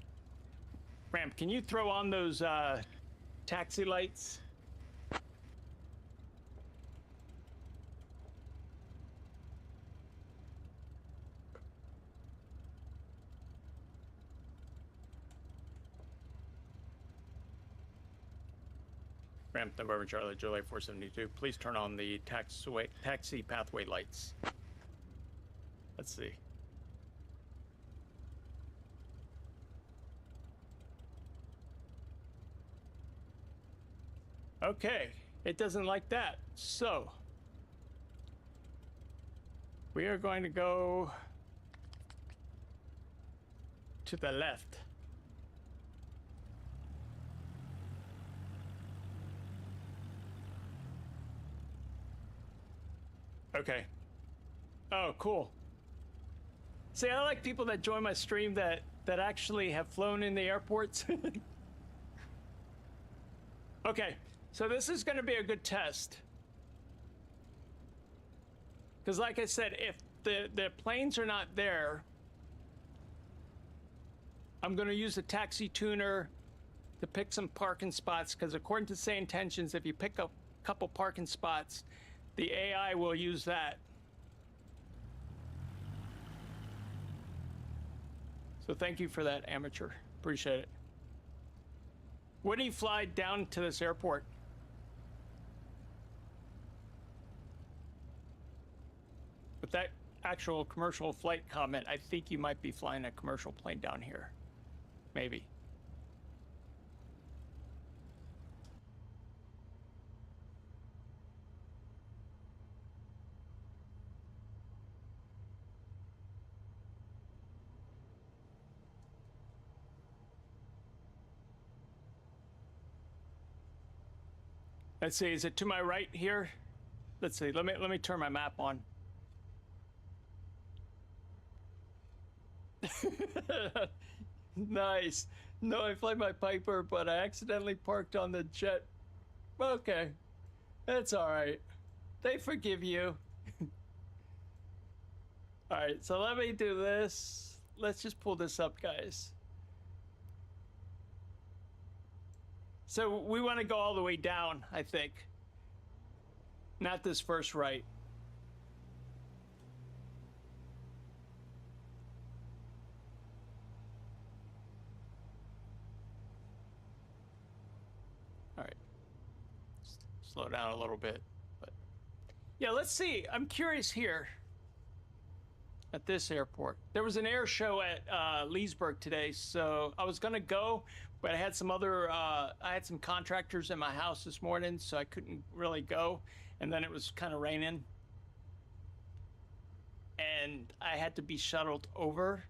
Ramp, can you throw on those taxi lights? Ramp November Charlie, Juliet 472. Please turn on the taxi pathway lights. Let's see. Okay, it doesn't like that. So we are going to go to the left. Okay. Oh, cool. See, I like people that join my stream that actually have flown in the airports. Okay, so this is going to be a good test. Because like I said, if the planes are not there, I'm going to use a taxi tuner to pick some parking spots, because according to sayintentions, if you pick a couple parking spots, the AI will use that. So thank you for that, amateur. Appreciate it. When do you fly down to this airport? With that actual commercial flight comment, I think you might be flying a commercial plane down here. Maybe. Let's see, is it to my right here? Let's see, let me turn my map on. Nice. No, I fly my Piper, but I accidentally parked on the jet. Okay, that's all right. They forgive you. All right, so let me do this. Let's just pull this up, guys. So we want to go all the way down, I think. Not this first right. All right. Slow down a little bit. But yeah, let's see. I'm curious here at this airport. There was an air show at Leesburg today, so I was going to go, but I had some other, I had some contractors in my house this morning, so I couldn't really go. And then it was kind of raining. And I had to be shuttled over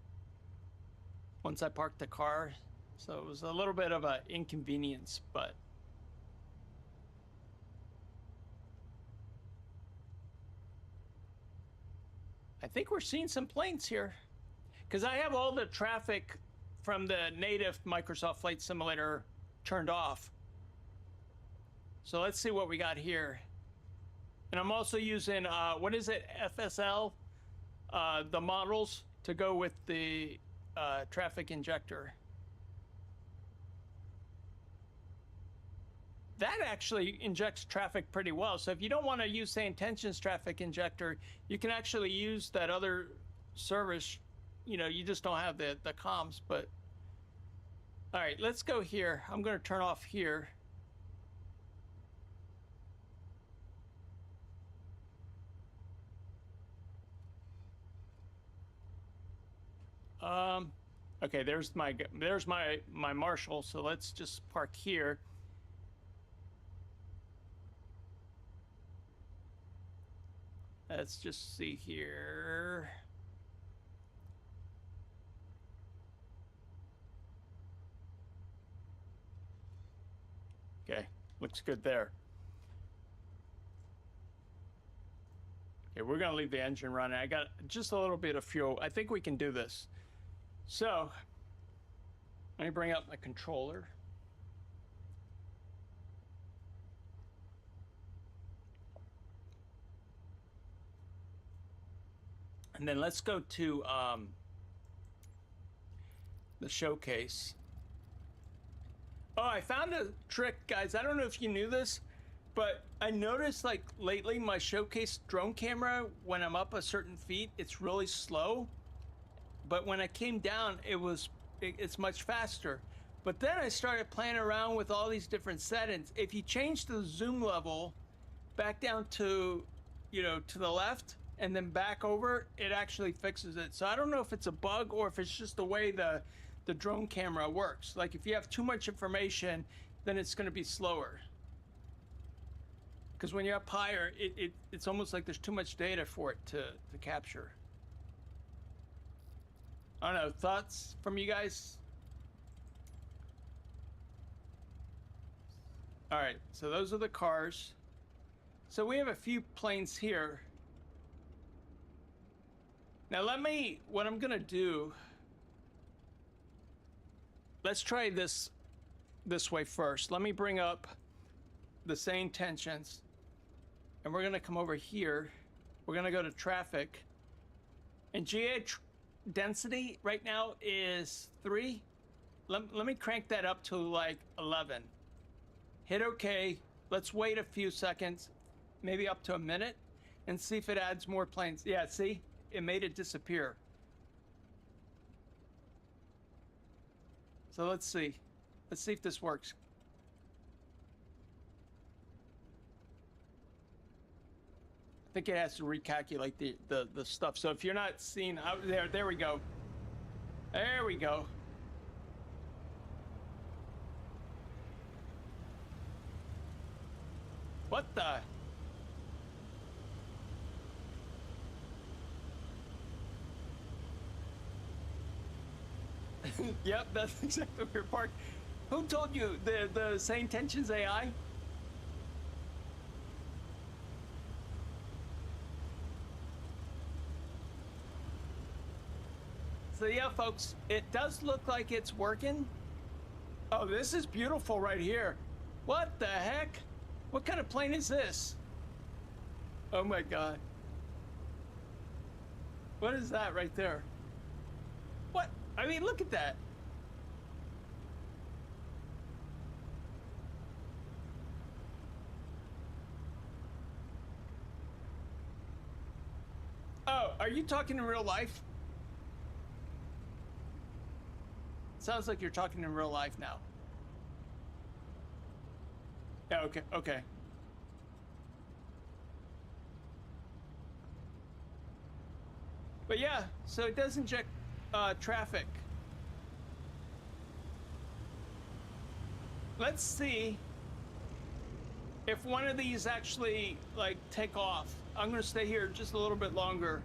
once I parked the car. So it was a little bit of an inconvenience, but I think we're seeing some planes here, because I have all the traffic from the native Microsoft Flight Simulator turned off. So let's see what we got here. And I'm also using, what is it, FSL, the models to go with the traffic injector. That actually injects traffic pretty well. So if you don't want to use sayintentions traffic injector, you can actually use that other service. You know, you just don't have the comms, but all right, let's go here. I'm going to turn off here. Okay, there's my Marshall. So let's just park here. Let's just see here. Okay, looks good there. Okay, we're gonna leave the engine running. I got just a little bit of fuel. I think we can do this. So, let me bring up my controller. And then let's go to the showcase. Oh, I found a trick, guys. I don't know if you knew this, but I noticed like lately my showcase drone camera, when I'm up a certain feet, it's really slow. But when I came down, it's much faster. But then I started playing around with all these different settings. If you change the zoom level back down to, you know, to the left, and then back over, it actually fixes it. So I don't know if it's a bug or if it's just the way the drone camera works. Like if you have too much information, then it's going to be slower. Because when you're up higher, it's almost like there's too much data for it to capture. I don't know, thoughts from you guys? All right, so those are the cars. So we have a few planes here. Now what I'm gonna do, let's try this way first. Let me bring up the sayintentions, and we're gonna come over here. We're gonna go to traffic, and GA density right now is 3. Let me crank that up to like 11. Hit OK. Let's wait a few seconds, maybe up to a minute, and see if it adds more planes. Yeah, see? It made it disappear. So let's see. Let's see if this works. I think it has to recalculate the stuff. So if you're not seeing out there we go. There we go. What the? Yep, that's exactly where you're parked. Who told you the sayintentions AI? So yeah, folks, it does look like it's working. Oh, this is beautiful right here. What the heck? What kind of plane is this? Oh my God. What is that right there? What? I mean, look at that. Oh, are you talking in real life? Sounds like you're talking in real life now. Yeah, okay, okay. But yeah, so it does inject traffic. Let's see if one of these actually like take off. I'm gonna stay here just a little bit longer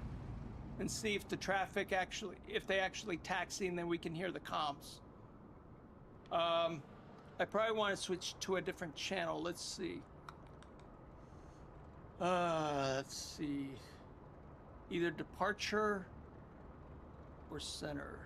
and see if the traffic actually, if they actually taxi, and then we can hear the comms. I probably want to switch to a different channel. Let's see. Let's see. Either departure or center.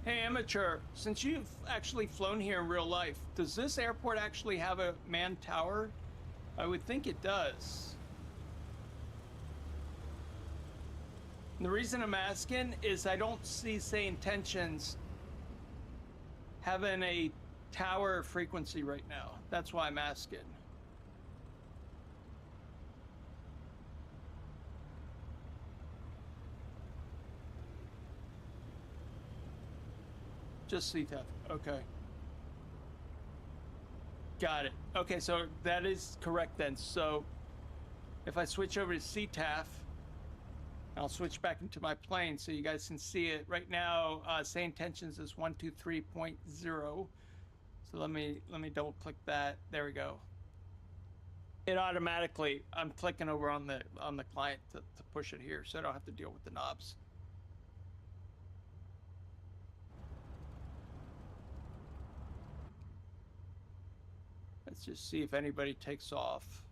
Hey, Amateur, since you've actually flown here in real life, does this airport actually have a manned tower? I would think it does. And the reason I'm asking is I don't see sayintentions having a tower frequency right now. That's why I'm asking. Just CTAF, okay. Got it. Okay, so that is correct then. So if I switch over to CTAF, I'll switch back into my plane so you guys can see it. Right now, sayintentions is 123.0. So let me double click that. There we go. It automatically, I'm clicking over on the client to push it here, so I don't have to deal with the knobs. Let's just see if anybody takes off.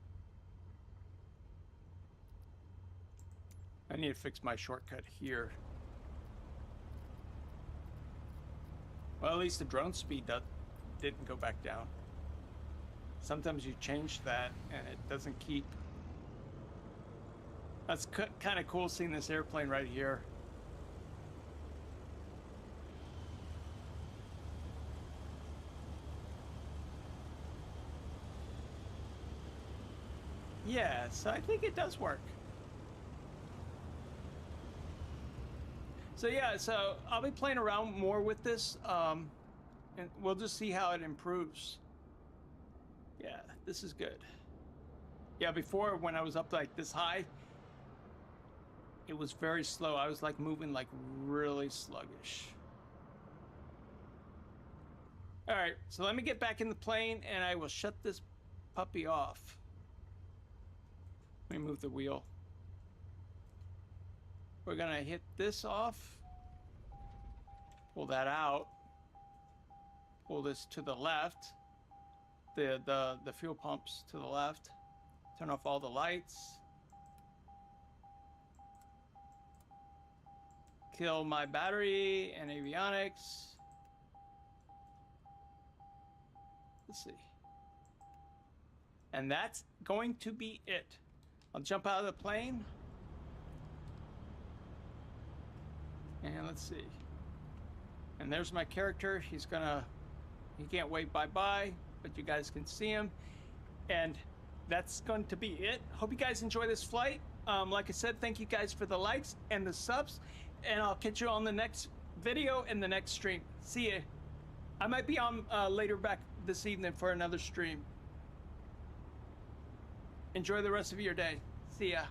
I need to fix my shortcut here. Well, at least the drone speed didn't go back down. Sometimes you change that and it doesn't keep. That's kind of cool seeing this airplane right here. Yeah, so I think it does work. So yeah, so I'll be playing around more with this, and we'll just see how it improves. Yeah, this is good. Yeah, before when I was up like this high, it was very slow. I was like moving like really sluggish. All right, so let me get back in the plane and I will shut this puppy off. Let me move the wheel. We're gonna hit this off. Pull that out. pull this to the left, the fuel pumps to the left, turn off all the lights, kill my battery and avionics. Let's see. And that's going to be it. I'll jump out of the plane. And let's see. And there's my character. He can't wave bye-bye, but you guys can see him. And that's going to be it. Hope you guys enjoy this flight. Like I said, thank you guys for the likes and the subs. And I'll catch you on the next video and the next stream. See ya. I might be on later back this evening for another stream. Enjoy the rest of your day. See ya.